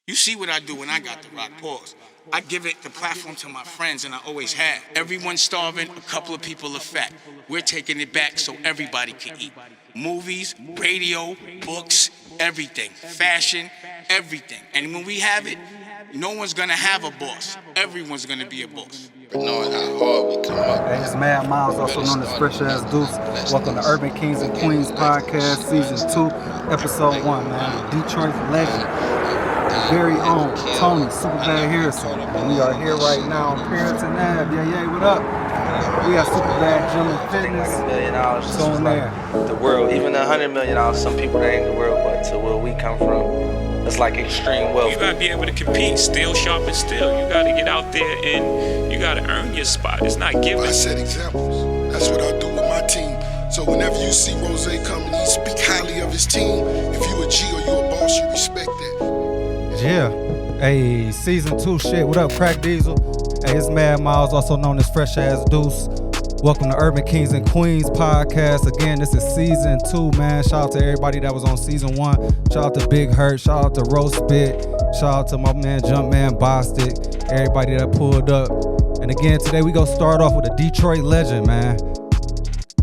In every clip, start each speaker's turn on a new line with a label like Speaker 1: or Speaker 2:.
Speaker 1: You see what I do when I got the rock, pause. I give it the platform to my friends, and I always have. Everyone's starving, a couple of people are fat. We're taking it back so everybody can eat. Movies, radio, books, everything. Fashion, everything. And when we have it, no one's gonna have a boss. Everyone's gonna be a boss.
Speaker 2: Knowing how hard we come up.
Speaker 3: Hey, it's Mad Miles, also known as Fresh Ass Deuce. Welcome to Urban Kings and Queens Podcast, Season 2, Episode 1, man. Detroit's legend, very own Tony, SUPERBAD Harrison. And we are here right now on Puritan. Yeah, what up? We got SuperBad Gym and Fitness.
Speaker 4: $1 million.
Speaker 3: So on there.
Speaker 4: The world, even $100 million, some people that ain't the world, but to where we come from, it's like extreme wealth.
Speaker 5: You gotta be able to compete, still sharp and still. You gotta get out there and you gotta earn your spot. It's not given.
Speaker 2: I set examples. That's what I do with my team. So whenever you see Rose come and he speak highly of his team, if you a G or you a boss, you respect that.
Speaker 3: Yeah. Hey, Season 2 shit. What up, Crack Diesel? Hey, it's Mad Miles, also known as Fresh Ass Deuce. Welcome to Urban Kings and Queens Podcast. Again, this is Season 2, man. Shout out to everybody that was on Season 1. Shout out to Big Hurt. Shout out to Roast Spit. Shout out to my man Jumpman Bostic. Everybody that pulled up. And again, today we gonna start off with a Detroit legend, man.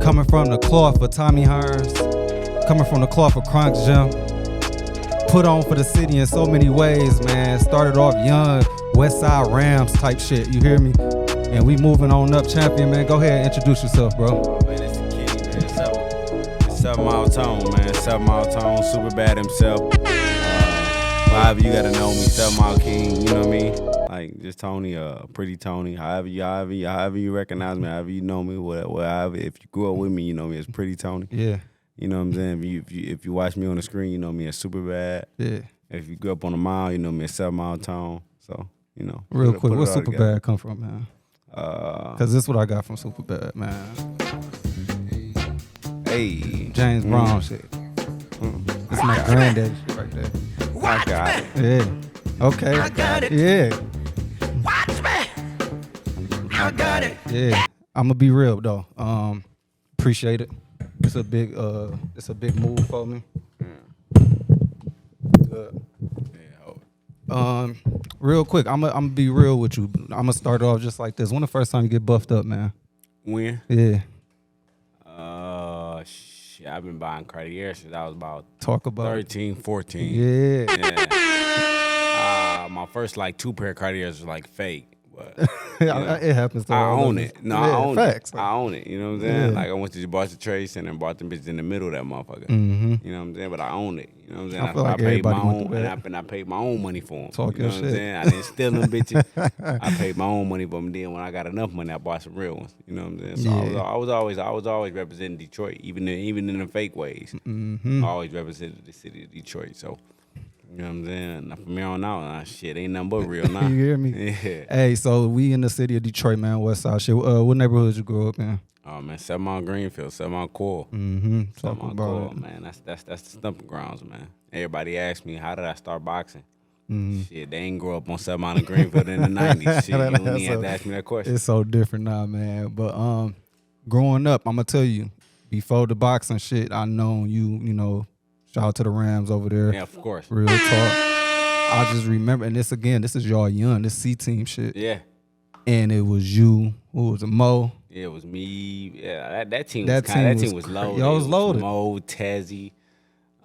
Speaker 3: Coming from the cloth of Tommy Hearns. Coming from the cloth of Kronk's Gym. Put on for the city in so many ways, man. Started off young, West Side Rams type shit. You hear me? And we moving on up, champion, man. Go ahead and introduce yourself, bro.
Speaker 6: Man, it's the king, man. It's 7 Mile Tone, man. 7 Mile Tone, SuperBad himself. However you gotta know me, 7 Mile King, you know what I mean? Like just Tony, Pretty Tony. However you recognize me, however you know me, whatever. If you grew up with me, you know me as Pretty Tony.
Speaker 3: Yeah.
Speaker 6: You know what I'm saying? If you watch me on the screen, you know me as SuperBad.
Speaker 3: Yeah.
Speaker 6: If you grew up on the mile, you know me as 7 Mile Tone. So, you know.
Speaker 3: Real quick, where
Speaker 6: it all
Speaker 3: SuperBad
Speaker 6: together.
Speaker 3: come from, man? Cause this is what I got from SuperBad, man.
Speaker 6: Hey.
Speaker 3: James Brown shit. It's my granddaddy shit right there.
Speaker 6: I got it.
Speaker 3: Yeah. Okay.
Speaker 7: I got it.
Speaker 3: Yeah.
Speaker 7: Watch me. I got it.
Speaker 3: Yeah. I'm gonna be real though. Appreciate it. It's a big move for me. Good. Real quick, I'm gonna be real with you. I'm gonna start off just like this. When the first time you get buffed up, man?
Speaker 6: When?
Speaker 3: Yeah.
Speaker 6: Shit, I've been buying Cartier since I was about
Speaker 3: Talk about
Speaker 6: 13, 14.
Speaker 3: Yeah.
Speaker 6: Yeah. My first like 2 pair of Cartiers was like fake, but
Speaker 3: It happens to
Speaker 6: I
Speaker 3: all
Speaker 6: own
Speaker 3: of
Speaker 6: it.
Speaker 3: us.
Speaker 6: No,
Speaker 3: Yeah,
Speaker 6: I own
Speaker 3: facts.
Speaker 6: it. I own it. You know what I'm saying?
Speaker 3: Yeah.
Speaker 6: Like I went to the Boston Trade Center and bought them bitches in the middle of that motherfucker.
Speaker 3: Mm-hmm.
Speaker 6: You know what I'm saying? But I own it. You know what I'm saying?
Speaker 3: I feel like
Speaker 6: paid my
Speaker 3: everybody went
Speaker 6: own,
Speaker 3: through that.
Speaker 6: and I paid my own money for them.
Speaker 3: Talk
Speaker 6: you know
Speaker 3: your
Speaker 6: what I'm
Speaker 3: shit.
Speaker 6: saying? I didn't steal them bitches. I paid my own money for them. Then when I got enough money, I bought some real ones. You know what I'm saying? So
Speaker 3: Yeah.
Speaker 6: I was always representing Detroit, even in the fake ways.
Speaker 3: Mm-hmm.
Speaker 6: I always represented the city of Detroit. So. You know what I'm saying? Now, from here on out, shit ain't nothing but real now.
Speaker 3: You hear me?
Speaker 6: Yeah.
Speaker 3: Hey, so we in the city of Detroit, man. West Side shit. What neighborhood you grew up in?
Speaker 6: Oh man, 7 Mile Greenfield, 7 Mile Core.
Speaker 3: Mm-hmm.
Speaker 6: 7
Speaker 3: Talk
Speaker 6: Mile
Speaker 3: about
Speaker 6: Core,
Speaker 3: it.
Speaker 6: man. That's the stumping grounds, man. Everybody asks me, how did I start boxing?
Speaker 3: Mm-hmm.
Speaker 6: Shit, they ain't grow up on 7 Mile and Greenfield in the 90s. Shit, you don't even have to ask me that question.
Speaker 3: It's so different now, man. But growing up, I'm gonna tell you, before the boxing shit, I known you know, shout out to the Rams over there.
Speaker 6: Yeah, of course.
Speaker 3: Real talk. I just remember, and this is y'all young, this C-team shit.
Speaker 6: Yeah.
Speaker 3: And it was you, who was it, Mo?
Speaker 6: Yeah, it was me. Yeah, that team
Speaker 3: That team was
Speaker 6: loaded.
Speaker 3: y'all was loaded.
Speaker 6: Mo, Tezzy,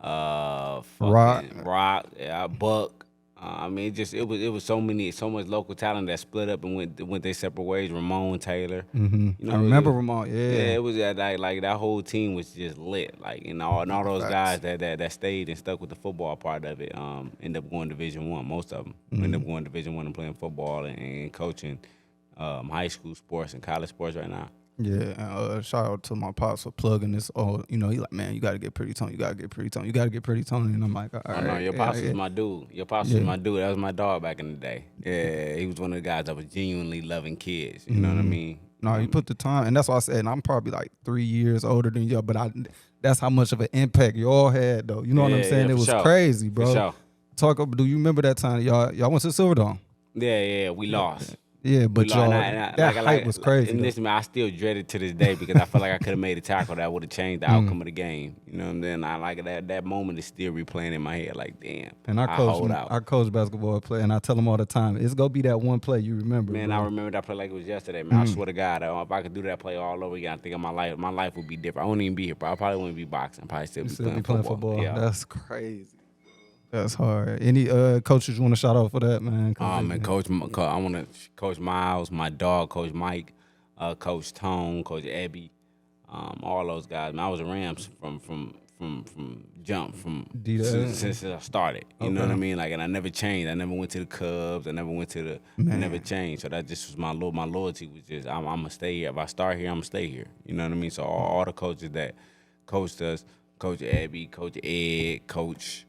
Speaker 3: Rock.
Speaker 6: Rock, yeah, Buck. I mean, it was so much local talent that split up and went their separate ways. Ramon Taylor,
Speaker 3: Mm-hmm.
Speaker 6: You know,
Speaker 3: I remember Ramon. Yeah.
Speaker 6: it was like that whole team was just lit. Like and all those guys that stayed and stuck with the football part of it. Ended up going Division I. Most of them ended up going Division I and playing football and coaching high school sports and college sports right now.
Speaker 3: Yeah, shout out to my pops for plugging this. Oh, you know, he like, man, you got to get Pretty Tony. You got to get Pretty Tony. You got to get Pretty Tony. And I'm like, all right.
Speaker 6: No, your pops
Speaker 3: yeah.
Speaker 6: was my dude. Your pops was my dude. That was my dog back in the day. Yeah, he was one of the guys that was genuinely loving kids. You know what I mean?
Speaker 3: No, you put the time, and that's why I said, and I'm probably like 3 years older than you, but that's how much of an impact y'all had, though. You know what I'm saying?
Speaker 6: Yeah,
Speaker 3: it
Speaker 6: for
Speaker 3: was
Speaker 6: sure.
Speaker 3: crazy, bro.
Speaker 6: For sure.
Speaker 3: Do you remember that time y'all went to Silverdome?
Speaker 6: Yeah, we lost.
Speaker 3: Yeah, but y'all, that hype was crazy.
Speaker 6: And listen, man, I still dread it to this day because I feel like I could have made a tackle that would have changed the outcome of the game. You know what I'm saying? I like that moment is still replaying in my head. Like, damn.
Speaker 3: And I coach basketball play, and I tell them all the time, it's gonna be that one play you remember.
Speaker 6: Man,
Speaker 3: bro.
Speaker 6: I remember that play like it was yesterday, man. I swear to God, if I could do that play all over again, I think of my life would be different. I wouldn't even be here, bro. I probably wouldn't be boxing. I'd probably still be playing football. Yeah.
Speaker 3: That's crazy. That's hard. Any coaches you want to shout out for that, man?
Speaker 6: Man, I want to Coach Miles, my dog, Coach Mike, Coach Tone, Coach Ebby, all those guys. Man, I was a Rams from jump since I started. You know what I mean? Like, and I never changed. I never went to the Cubs. I never went to the. I never changed. So that just was my loyalty was just I'm gonna stay here. If I start here, I'm gonna stay here. You know what I mean? So all the coaches that coached us, Coach Ebby, Coach Ed, Coach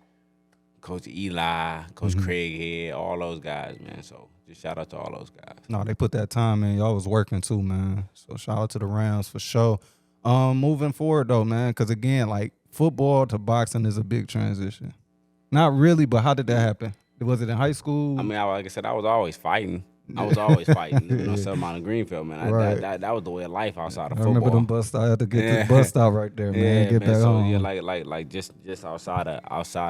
Speaker 6: Eli, Coach Craig Head, all those guys, man. So just shout out to all those guys.
Speaker 3: No, they put that time in. Y'all was working too, man. So shout out to the Rams for sure. Moving forward though, man, because again, like football to boxing is a big transition. Not really, but how did that happen? Was it in high school?
Speaker 6: I mean, like I said, I was always fighting. You know, something out in Greenfield, man.
Speaker 3: Right.
Speaker 6: That was the way of life outside of football.
Speaker 3: I remember them bust. I had to get the bust out right there, man. Get
Speaker 6: man,
Speaker 3: back
Speaker 6: so,
Speaker 3: home.
Speaker 6: Yeah, like just outside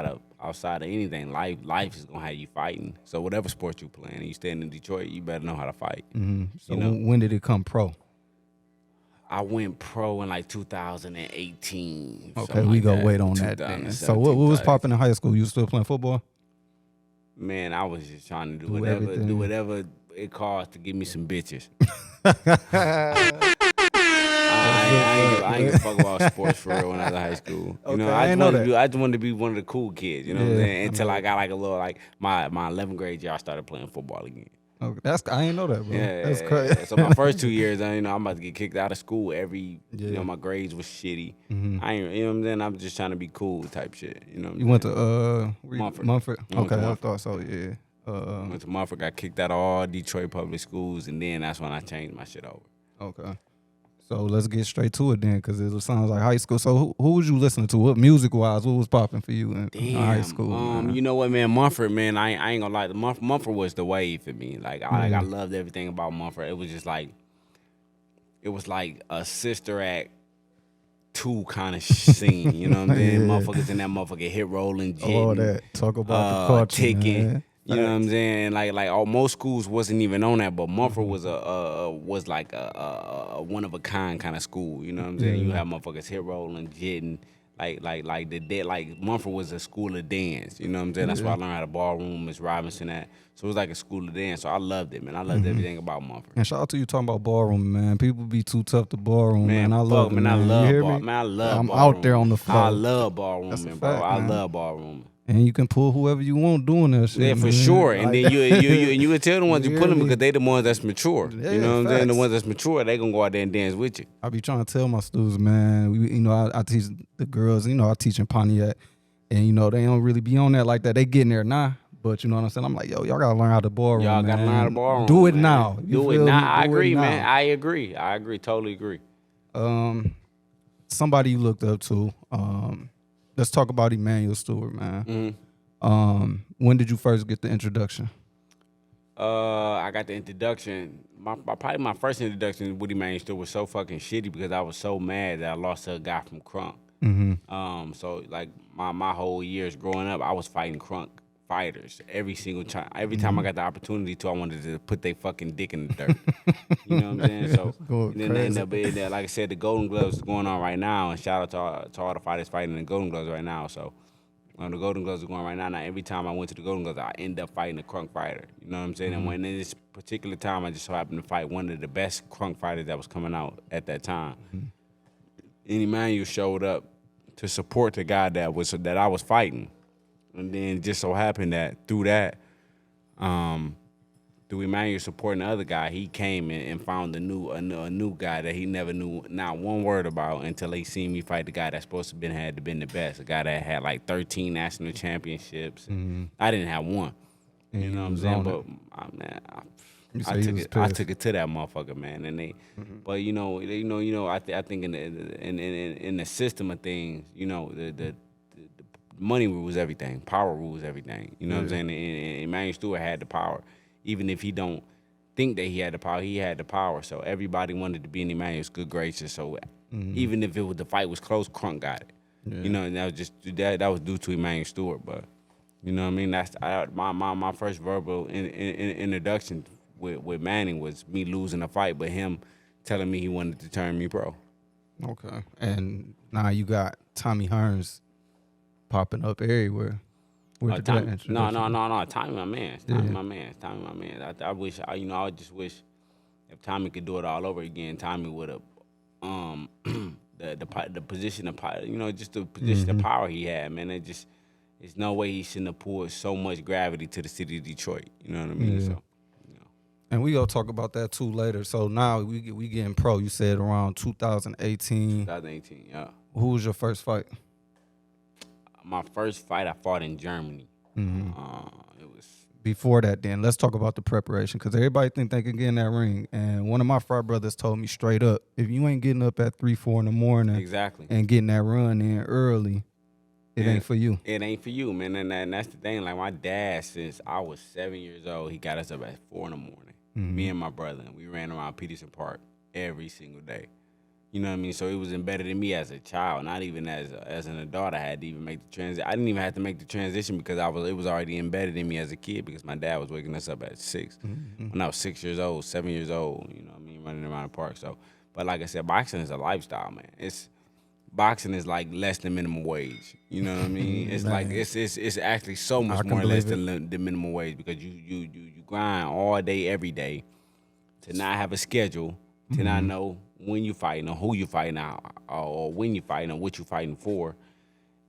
Speaker 6: of anything, life is gonna have you fighting. So whatever sport you playing, and you staying in Detroit, you better know how to fight.
Speaker 3: So when did it come pro?
Speaker 6: I went pro in like 2018.
Speaker 3: Okay, we go wait on that then. So what was popping in high school? You still playing football?
Speaker 6: Man, I was just trying to do whatever it cost to give me some bitches. I ain't give a fuck about sports for real when I was in high school. You know, I just wanted to be one of the cool kids. You know what I'm saying? Until I got like a little my 11th grade year, I started playing football again.
Speaker 3: Okay, I ain't know that, bro.
Speaker 6: Yeah,
Speaker 3: that's crazy.
Speaker 6: So my first 2 years, I'm about to get kicked out of school. My grades was shitty. I ain't, you know what I'm saying? I'm just trying to be cool type shit. You know.
Speaker 3: You went to
Speaker 6: Mumford.
Speaker 3: Okay, I thought so. Yeah.
Speaker 6: Went to Mumford, got kicked out of all Detroit public schools, and then that's when I changed my shit over.
Speaker 3: Okay. So let's get straight to it then, because it sounds like high school. So who was you listening to? What music-wise, what was popping for you in high school?
Speaker 6: You know what, man? Mumford, man, I ain't gonna lie. Mumford was the wave for me. Like, I loved everything about Mumford. It was just like, it was like a Sister Act 2 kind of scene. You know what I'm saying? Motherfuckers in that motherfucker hit rolling, jitting,
Speaker 3: all that. Talk about the culture,
Speaker 6: ticking.
Speaker 3: Man.
Speaker 6: You know what I'm saying? Like most schools wasn't even on that, but Mumford was like a one of a kind kind of school. You know what I'm saying? You have motherfuckers hit rolling, jitting, like Mumford was a school of dance. You know what I'm saying? That's why I learned how to ballroom, Miss Robinson at. So it was like a school of dance. So I loved it, man. I loved everything about Mumford.
Speaker 3: And shout out to you talking about ballroom, man. People be too tough to ballroom, man. I
Speaker 6: love
Speaker 3: it, man. I love I'm out there on the floor.
Speaker 6: I love ballroom, bro. I love ballroom.
Speaker 3: And you can pull whoever you want doing that shit.
Speaker 6: Yeah, for sure. And then you would tell the ones you pull them because they the ones that's mature.
Speaker 3: Yeah,
Speaker 6: you know what I'm saying? The ones that's mature, they gonna go out there and dance with you.
Speaker 3: I be trying to tell my students, man. I teach the girls. I teach in Pontiac, and they don't really be on that like that. They getting there now, but you know what I'm saying. I'm like, yo, y'all gotta learn how to ballroom.
Speaker 6: Y'all gotta learn how to ballroom.
Speaker 3: Do it now.
Speaker 6: Do it now. I agree, man. I agree. Totally agree.
Speaker 3: Somebody you looked up to. Let's talk about Emmanuel Stewart, man. When did you first get the introduction?
Speaker 6: I got the introduction. Probably my first introduction with Emmanuel Stewart was so fucking shitty because I was so mad that I lost to a guy from Crunk. So like my whole years growing up, I was fighting Crunk fighters every single time. Every time I got the opportunity to, I wanted to put their fucking dick in the dirt. You know what I'm saying? So then they end up being there. Like I said, the Golden Gloves is going on right now, and shout out to all the fighters fighting in the Golden Gloves right now. So the Golden Gloves are going right now. Now, every time I went to the Golden Gloves, I end up fighting a Crunk fighter. You know what I'm saying? And when in this particular time, I just so happened to fight one of the best Crunk fighters that was coming out at that time. And Emmanuel showed up to support the guy that I was fighting. And then just so happened that through Emmanuel supporting the other guy, he came and found a new guy that he never knew not one word about until he seen me fight the guy that's supposed to had been the best, a guy that had like 13 national championships. I didn't have one. You know what I'm saying? But I took it to that motherfucker, man. And but I think in the system of things, the money rules everything. Power rules everything. You know what I'm saying? And Emmanuel Stewart had the power. Even if he don't think that he had the power. He had the power. So everybody wanted to be in Emmanuel's good graces. So even if the fight was close, Crunk got it.
Speaker 3: Yeah.
Speaker 6: You know, and that was just that was due to Emmanuel Stewart. But you know what I mean? That's my first verbal introduction with Manning was me losing a fight, but him telling me he wanted to turn me pro.
Speaker 3: Okay. And now you got Tommy Hearns popping up everywhere. Where'd you get that
Speaker 6: No.
Speaker 3: introduction?
Speaker 6: Tommy, my man. Tommy, my man. I wish, I just wish if Tommy could do it all over again, Tommy would have, the position of, just the position of power he had, man. There's no way he shouldn't have pulled so much gravity to the city of Detroit. You know what I mean?
Speaker 3: Yeah.
Speaker 6: So,
Speaker 3: And we gonna talk about that too later. So now we getting pro. You said around 2018.
Speaker 6: 2018, yeah.
Speaker 3: Who was your first fight?
Speaker 6: My first fight I fought in Germany.
Speaker 3: Mm-hmm.
Speaker 6: It was
Speaker 3: Before that, then let's talk about the preparation, because everybody think they can get in that ring. And one of my frat brothers told me straight up, if you ain't getting up at 3, 4 in the morning
Speaker 6: exactly.
Speaker 3: and getting that run in early, it ain't for you.
Speaker 6: It ain't for you, man. And that's the thing. Like my dad, since I was 7 years old, he got us up at 4 in the morning. Me and my brother, and we ran around Peterson Park every single day. You know what I mean? So it was embedded in me as a child, not even as an adult. I had to even make the transition. I didn't even have to make the transition because it was already embedded in me as a kid because my dad was waking us up at 6. When I was 6 years old, 7 years old, you know what I mean, running around the park. So, but like I said, boxing is a lifestyle, man. Boxing is like less than minimum wage. You know what I mean? It's like it's actually so much more less than the minimum wage because you grind all day, every day to not have a schedule, to not know when you fighting or who you fighting out or when you fighting or what you fighting for.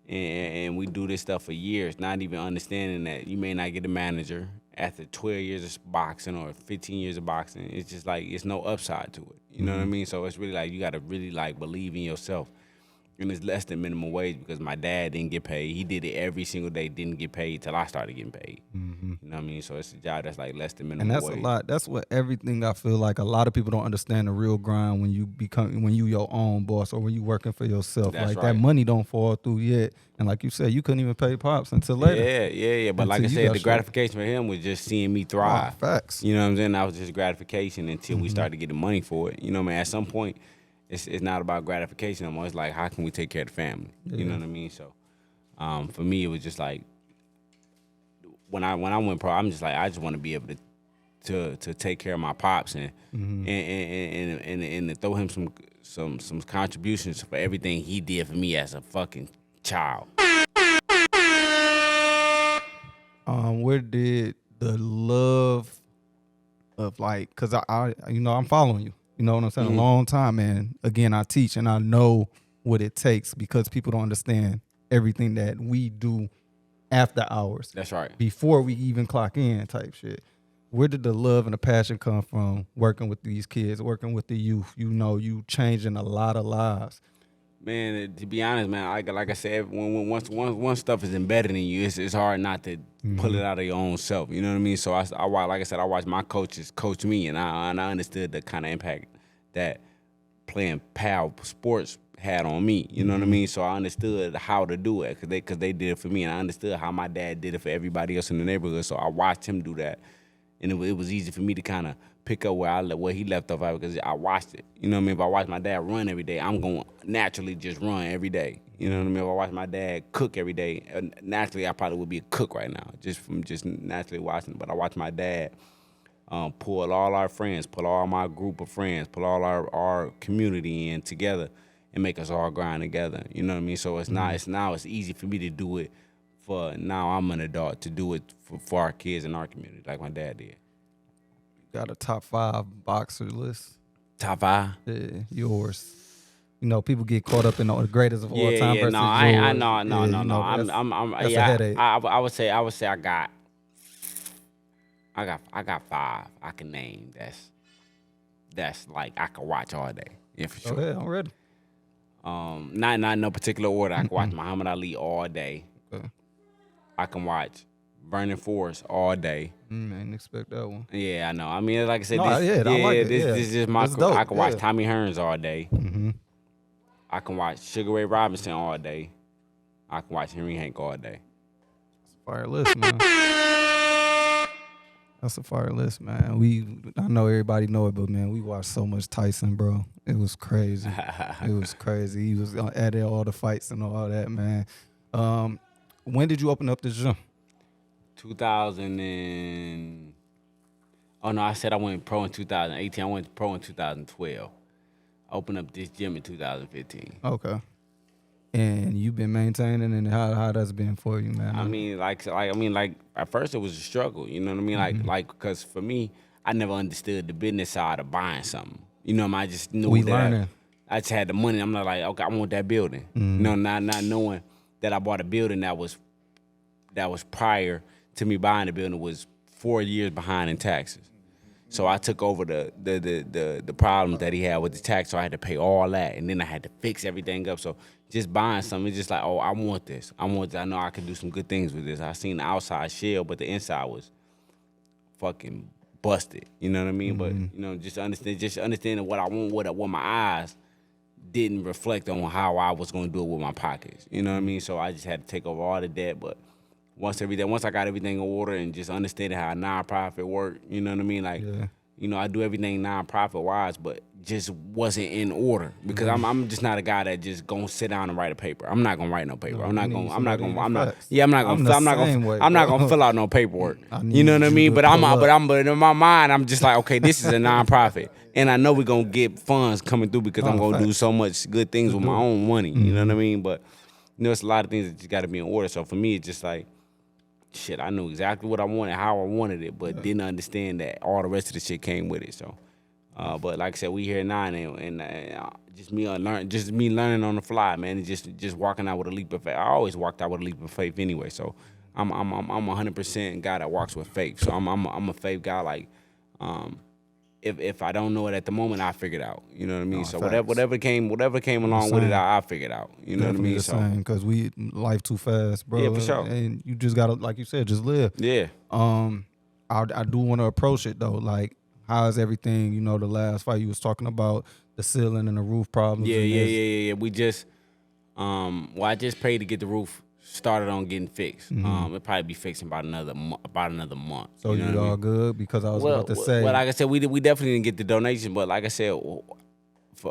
Speaker 6: And we do this stuff for years, not even understanding that you may not get a manager after 12 years of boxing or 15 years of boxing. It's just like it's no upside to it. You know what I mean? So it's really like you got to really like believe in yourself. And it's less than minimum wage because my dad didn't get paid. He did it every single day, didn't get paid till I started getting paid. You know what I mean? So it's a job that's like less than minimum wage.
Speaker 3: And that's a lot. That's what everything I feel like a lot of people don't understand the real grind when you your own boss or when you working for yourself.
Speaker 6: That's
Speaker 3: like
Speaker 6: right.
Speaker 3: that money don't fall through yet. And like you said, you couldn't even pay Pops until later.
Speaker 6: Yeah. But like I said, the gratification for him was just seeing me thrive.
Speaker 3: Facts.
Speaker 6: You know what I'm saying? That was just gratification until we started getting money for it. You know what I mean? At some point, it's not about gratification anymore. It's like, how can we take care of the family? You know what I mean? So for me, it was just like, when I went pro, I'm just like, I just want to be able to take care of my pops and to throw him some contributions for everything he did for me as a fucking child.
Speaker 3: Where did the love of like, cause I'm following you. You know what I'm saying? A long time, and again, I teach and I know what it takes because people don't understand everything that we do after hours.
Speaker 6: That's right.
Speaker 3: Before we even clock in type shit. Where did the love and the passion come from working with these kids, working with the youth? You know, you changing a lot of lives.
Speaker 6: Man, to be honest, man, like I said, once stuff is embedded in you, it's hard not to pull it out of your own self. You know what I mean? So like I said, I watched my coaches coach me, and I understood the kind of impact that playing PAL sports had on me. You know what I mean? So I understood how to do it because they did it for me, and I understood how my dad did it for everybody else in the neighborhood. So I watched him do that, and it was easy for me to kind of pick up where he left off at because I watched it. You know what I mean? If I watch my dad run every day, I'm going to naturally just run every day. You know what I mean? If I watch my dad cook every day, naturally I probably would be a cook right now just from just naturally watching. But I watch my dad pull all our friends, pull all my group of friends, pull all our community in together and make us all grind together. You know what I mean? So it's easy for me to do it now I'm an adult to do it for our kids in our community like my dad did.
Speaker 3: Got a top 5 boxer list.
Speaker 6: Top 5?
Speaker 3: Yeah, yours. You know, people get caught up in the greatest of all time versus
Speaker 6: no,
Speaker 3: yours. That's a headache.
Speaker 6: I would say I got 5 I can name that's like I could watch all day. Yeah, for sure.
Speaker 3: Okay, I'm ready.
Speaker 6: Not in no particular order. I can watch Muhammad Ali all day.
Speaker 3: Okay.
Speaker 6: I can watch Burning Forest all day.
Speaker 3: I didn't expect that one.
Speaker 6: Yeah, I know. I mean, like I said,
Speaker 3: this
Speaker 6: is just my.
Speaker 3: That's dope.
Speaker 6: I can watch Tommy Hearns all day.
Speaker 3: Mm-hmm.
Speaker 6: I can watch Sugar Ray Robinson all day. I can watch Henry Hank all day.
Speaker 3: Fire list, man. That's a fire list, man. I know everybody know it, but man, we watched so much Tyson, bro. It was crazy. It was crazy. He was at all the fights and all that, man. When did you open up this gym?
Speaker 6: 2000 and oh no, I said I went pro in 2018. I went pro in 2012. I opened up this gym in 2015.
Speaker 3: Okay. And you've been maintaining, and how that's been for you, man?
Speaker 6: I mean, like at first it was a struggle. You know what I mean? Like because for me, I never understood the business side of buying something. You know, I just knew that I just had the money. I'm not like, okay, I want that building. You know, not knowing that I bought a building that was prior to me buying the building was 4 years behind in taxes. So I took over the problems that he had with the tax, so I had to pay all that, and then I had to fix everything up. So just buying something, it's just like, oh, I want this. I know I can do some good things with this. I seen the outside shell, but the inside was fucking busted. You know what I mean? But you know, just understanding what I want, what my eyes didn't reflect on how I was going to do it with my pockets. You know what I mean? So I just had to take over all the debt, but once I got everything in order and just understanding how a nonprofit worked, you know what I mean? Like, you know, I do everything nonprofit wise, but just wasn't in order because I'm just not a guy that just gonna sit down and write a paper. I'm not gonna write no paper. I'm not gonna fill out no paperwork. You know what I mean? But in my mind, I'm just like, okay, this is a nonprofit, and I know we're gonna get funds coming through because I'm gonna do so much good things with my own money. You know what I mean? But you know, it's a lot of things that just got to be in order. So for me, it's just like, shit, I knew exactly what I wanted, how I wanted it, but didn't understand that all the rest of the shit came with it. So, but like I said, we here now, and just me learning on the fly, man, and just walking out with a leap of faith. I always walked out with a leap of faith anyway. So I'm 100% guy that walks with faith. So I'm a faith guy. Like, if I don't know it at the moment, I figure it out. You know what I mean? So whatever came along with it, I figured out. You know
Speaker 3: Definitely
Speaker 6: what I mean?
Speaker 3: Because we life too fast, bro.
Speaker 6: Yeah, for sure.
Speaker 3: And you just gotta, like you said, just live.
Speaker 6: Yeah.
Speaker 3: I do want to approach it though. Like, how's everything? You know, the last fight you was talking about the ceiling and the roof problems.
Speaker 6: Yeah. We just, I just paid to get the roof started on getting fixed. It'll probably be fixed in about another month.
Speaker 3: So you all good? Because I was about to say.
Speaker 6: Well, like I said, we definitely didn't get the donation, but like I said,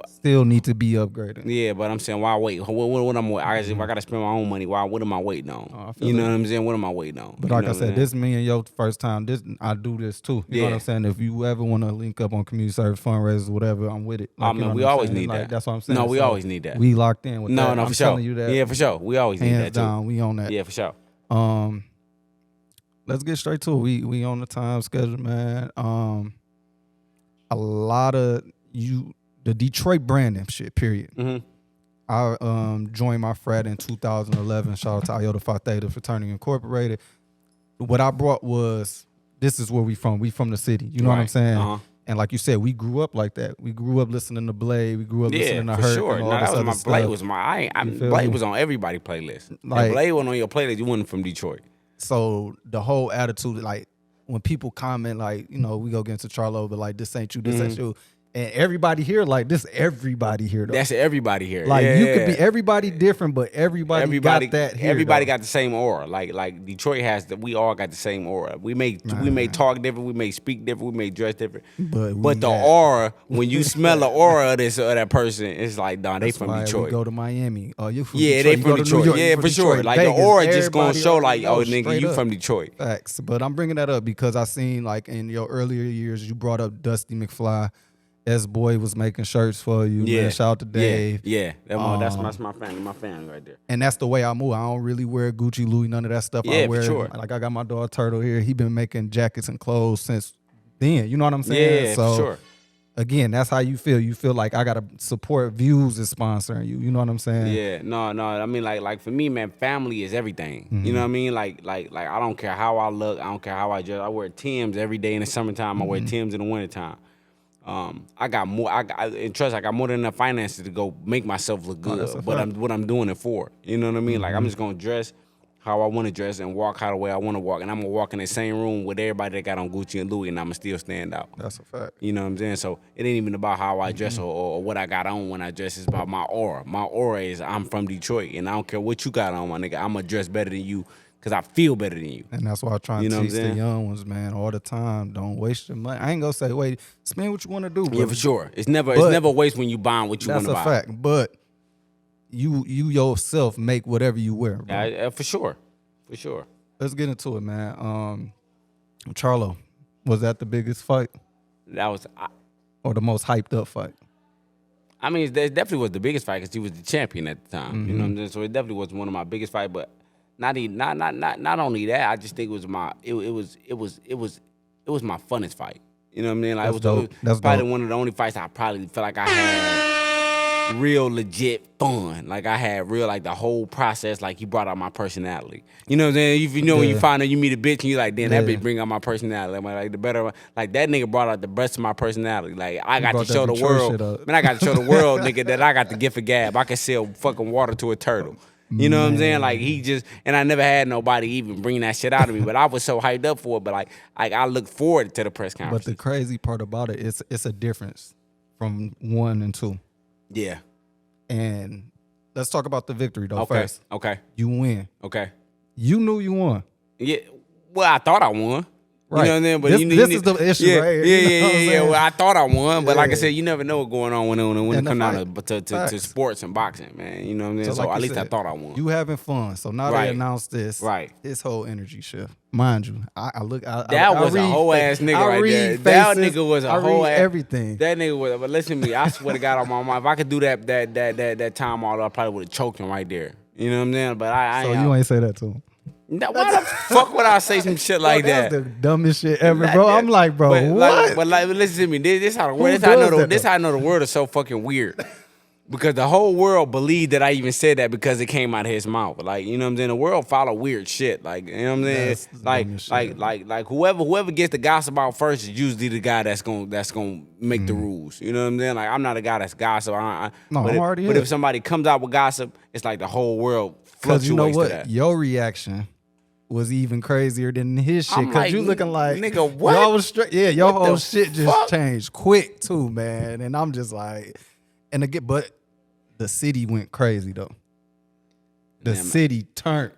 Speaker 3: still need to be upgraded.
Speaker 6: Yeah, but I'm saying, why wait? What I'm waiting? If I gotta spend my own money, what am I waiting on? You know what I'm saying? What am I waiting on?
Speaker 3: But like I said, this me and your first time. I do this too. You know what I'm saying? If you ever want to link up on community service fundraisers, whatever, I'm with it. Like,
Speaker 6: we always need that.
Speaker 3: That's what I'm saying.
Speaker 6: No, we always need that.
Speaker 3: We locked in with that.
Speaker 6: No,
Speaker 3: I'm
Speaker 6: for sure.
Speaker 3: telling you that.
Speaker 6: Yeah, for sure. We always need that too.
Speaker 3: Hands down, we on that.
Speaker 6: Yeah, for sure.
Speaker 3: Let's get straight to it. We on the time schedule, man. A lot of the Detroit branding shit, period. I joined my frat in 2011. Shout out to Iota Phi Theta Fraternity Incorporated. What I brought was, this is where we from. We from the city. You know what I'm saying? And like you said, we grew up like that. We grew up listening to Blade. We grew up listening to Hurt.
Speaker 6: Sure.
Speaker 3: And all this other stuff.
Speaker 6: Blade was Blade was on everybody's playlist. Like, if Blade wasn't on your playlist, you wasn't from Detroit.
Speaker 3: So the whole attitude, like when people comment, like, you know, we go get into Charlo, but like, this ain't you, this ain't you. And everybody here, like, this everybody here, though.
Speaker 6: That's everybody here.
Speaker 3: Like, you could be everybody different, but everybody got that here.
Speaker 6: Everybody
Speaker 3: though.
Speaker 6: got the same aura. Like Detroit has we all got the same aura. We may talk different, we may speak different, we may dress different. But the aura, when you smell the aura of that person, it's like, nah, they from Detroit.
Speaker 3: We go to Miami. Oh, you from
Speaker 6: Detroit?
Speaker 3: They
Speaker 6: from Detroit. Yeah, for sure. Like,
Speaker 3: Vegas,
Speaker 6: the aura just gonna show, like, oh, nigga, you
Speaker 3: up.
Speaker 6: from Detroit.
Speaker 3: Facts. But I'm bringing that up because I seen, like, in your earlier years, you brought up Dusty McFly. S-Boy was making shirts for you.
Speaker 6: Yeah.
Speaker 3: Man. Shout out to Dave.
Speaker 6: Yeah. That's my family right there.
Speaker 3: And that's the way I move. I don't really wear Gucci, Louis, none of that stuff.
Speaker 6: Yeah,
Speaker 3: I wear,
Speaker 6: for sure.
Speaker 3: Like, I got my dog Turtle here. He been making jackets and clothes since then. You know what I'm saying?
Speaker 6: Yeah,
Speaker 3: so,
Speaker 6: for sure.
Speaker 3: Again, that's how you feel. You feel like I gotta support Views is sponsoring you. You know what I'm saying?
Speaker 6: Yeah, no. I mean, like for me, man, family is everything. You know what I mean? Like I don't care how I look. I don't care how I dress. I wear Timbs every day in the summertime. I wear Timbs in the wintertime. I got more than enough finances to go make myself look good. But what I'm doing it for. You know what I mean? Like, I'm just gonna dress how I want to dress and walk how the way I want to walk, and I'm gonna walk in the same room with everybody that got on Gucci and Louis, and I'ma still stand out.
Speaker 3: That's a fact.
Speaker 6: You know what I'm saying? So it ain't even about how I dress or what I got on when I dress. It's about my aura. My aura is I'm from Detroit, and I don't care what you got on, my nigga. I'ma dress better than you because I feel better than you.
Speaker 3: And that's why I try
Speaker 6: You
Speaker 3: to
Speaker 6: know what I'm
Speaker 3: teach the
Speaker 6: saying?
Speaker 3: young ones, man, all the time. Don't waste your money. I ain't gonna say, wait, spend what you want to do, bro.
Speaker 6: Yeah, for sure. It's never a waste when you buying what you want
Speaker 3: That's
Speaker 6: to
Speaker 3: a
Speaker 6: buy.
Speaker 3: fact. But you yourself make whatever you wear, bro.
Speaker 6: Yeah, for sure. For sure.
Speaker 3: Let's get into it, man. Charlo, was that the biggest fight
Speaker 6: That was,
Speaker 3: or the most hyped up fight?
Speaker 6: I mean, it definitely was the biggest fight because he was the champion at the time. You know what I'm saying? So it definitely was one of my biggest fights. But not only that, I just think it was my funnest fight. You know what I mean? Like
Speaker 3: That's dope.
Speaker 6: it was
Speaker 3: That's
Speaker 6: probably
Speaker 3: dope.
Speaker 6: one of the only fights I probably felt like I had real legit fun. Like I had real like the whole process. Like he brought out my personality. You know what I'm saying? You know when you find out you meet a bitch and you like, damn, that bitch bring out my personality. I'm like the better, like that nigga brought out the best of my personality. Like I got to
Speaker 3: brought
Speaker 6: show
Speaker 3: that
Speaker 6: the
Speaker 3: Detroit
Speaker 6: world.
Speaker 3: shit up.
Speaker 6: Man, I got to show the world, nigga, that I got the gift of gab. I can sell fucking water to a turtle. You know what I'm saying? Like he just, and I never had nobody even bring that shit out of me. But I was so hyped up for it. But like I look forward to the press
Speaker 3: But
Speaker 6: conference.
Speaker 3: the crazy part about it is it's a difference from 1 and 2.
Speaker 6: Yeah.
Speaker 3: And let's talk about the victory though
Speaker 6: Okay.
Speaker 3: first.
Speaker 6: Okay.
Speaker 3: You win.
Speaker 6: Okay.
Speaker 3: You knew you won.
Speaker 6: Yeah. Well, I thought I won.
Speaker 3: Right.
Speaker 6: You know what I mean? But
Speaker 3: This is the issue
Speaker 6: yeah,
Speaker 3: right here.
Speaker 6: Yeah,
Speaker 3: You know what I'm
Speaker 6: yeah.
Speaker 3: saying?
Speaker 6: Well, I thought I won, but like I
Speaker 3: Yeah.
Speaker 6: said, you never know what's going on when it
Speaker 3: And the
Speaker 6: comes down
Speaker 3: fight.
Speaker 6: to
Speaker 3: Facts.
Speaker 6: sports and boxing, man. You know what I'm saying? So
Speaker 3: like
Speaker 6: at
Speaker 3: you
Speaker 6: least I
Speaker 3: said,
Speaker 6: thought I won.
Speaker 3: You having fun. So now
Speaker 6: Right.
Speaker 3: they announced this.
Speaker 6: Right.
Speaker 3: This whole energy shift. Mind you, I look.
Speaker 6: That
Speaker 3: I
Speaker 6: was a
Speaker 3: read
Speaker 6: whole
Speaker 3: fa-
Speaker 6: ass nigga
Speaker 3: I
Speaker 6: right
Speaker 3: read
Speaker 6: there. That
Speaker 3: faces,
Speaker 6: nigga was a
Speaker 3: I
Speaker 6: whole
Speaker 3: read
Speaker 6: ass
Speaker 3: everything.
Speaker 6: That nigga was. But listen to me, I swear to God on my mind, if I could do that time all, I probably would have choked him right there. You know what I'm saying? But I
Speaker 3: So
Speaker 6: ain't.
Speaker 3: you ain't say that to him.
Speaker 6: Now, why the fuck would I say some shit like
Speaker 3: Bro,
Speaker 6: that?
Speaker 3: that's the dumbest shit ever, bro. I'm like, bro, what?
Speaker 6: But listen to me. This how the
Speaker 3: Who
Speaker 6: world. This how I
Speaker 3: does
Speaker 6: know
Speaker 3: that,
Speaker 6: this
Speaker 3: though?
Speaker 6: how I know the world is so fucking weird. Because the whole world believed that I even said that because it came out of his mouth. Like, you know what I'm saying? The world follow weird shit. Like, you know what I'm saying?
Speaker 3: That's the dumbest shit.
Speaker 6: Like whoever gets the gossip out first is usually the guy that's gonna make the rules. You know what I'm saying? Like, I'm not a guy that's gossip.
Speaker 3: No,
Speaker 6: but
Speaker 3: I'm already
Speaker 6: But
Speaker 3: here.
Speaker 6: if somebody comes out with gossip, it's like the whole world
Speaker 3: Because
Speaker 6: fluctuates
Speaker 3: you know
Speaker 6: to
Speaker 3: what?
Speaker 6: that.
Speaker 3: Your reaction was even crazier than his shit.
Speaker 6: I'm
Speaker 3: Because
Speaker 6: like,
Speaker 3: you looking like,
Speaker 6: nigga, what?
Speaker 3: Y'all was straight. Yeah, your
Speaker 6: What the
Speaker 3: whole shit just
Speaker 6: fuck?
Speaker 3: changed quick too, man. And I'm just like, and again, but the city went crazy though. The
Speaker 6: Man,
Speaker 3: city turned.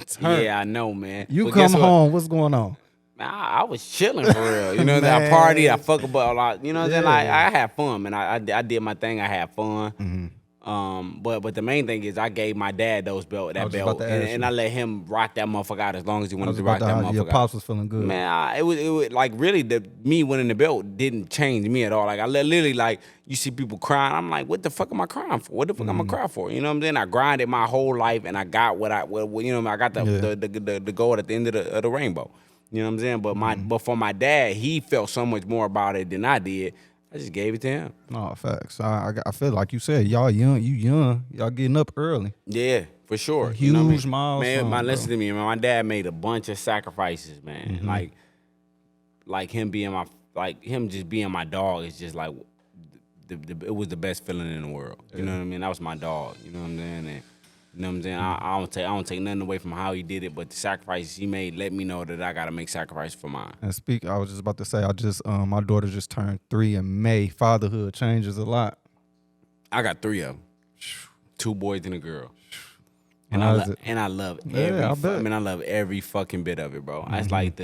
Speaker 3: Turned.
Speaker 6: Yeah, I know, man.
Speaker 3: You
Speaker 6: But
Speaker 3: come
Speaker 6: guess what?
Speaker 3: home, what's going on?
Speaker 6: I was chilling for real. You know, I
Speaker 3: Man.
Speaker 6: party, I fuck about a lot. You know what I'm saying? Like,
Speaker 3: Yeah.
Speaker 6: I had fun, man. I did my thing. I had fun. But the main thing is I gave my dad that
Speaker 3: was
Speaker 6: belt,
Speaker 3: just about to ask
Speaker 6: and
Speaker 3: you.
Speaker 6: I let him rock that motherfucker out as long as he
Speaker 3: I
Speaker 6: wanted
Speaker 3: was
Speaker 6: to rock
Speaker 3: about
Speaker 6: that
Speaker 3: to
Speaker 6: motherfucker.
Speaker 3: your pops was feeling good.
Speaker 6: Man, it was like really me winning the belt didn't change me at all. Like I literally like you see people crying. I'm like, what the fuck am I crying for? What the fuck am I crying for? You know what I'm saying? I grinded my whole life and I got what I got the gold at the end of the rainbow. You know what I'm saying? But for my dad, he felt so much more about it than I did. I just gave it to him.
Speaker 3: No, facts. I feel like you said, y'all young, y'all getting up early.
Speaker 6: Yeah, for sure.
Speaker 3: Huge
Speaker 6: You know what I mean?
Speaker 3: milestone,
Speaker 6: Man, listen
Speaker 3: bro.
Speaker 6: to me, man. My dad made a bunch of sacrifices, man. Like him just being my dog is just like it was the best feeling in the world. You know what I mean? That was my dog. You know what I'm saying? And, you know what I'm saying? I don't take nothing away from how he did it, but the sacrifices he made let me know that I gotta make sacrifices for mine.
Speaker 3: And I was just about to say, my daughter just turned 3 in May. Fatherhood changes a lot.
Speaker 6: I got 3 of them. 2 boys and a girl. And
Speaker 3: How
Speaker 6: I
Speaker 3: is it?
Speaker 6: love
Speaker 3: Yeah,
Speaker 6: every.
Speaker 3: I bet.
Speaker 6: I love every fucking bit of it, bro. It's like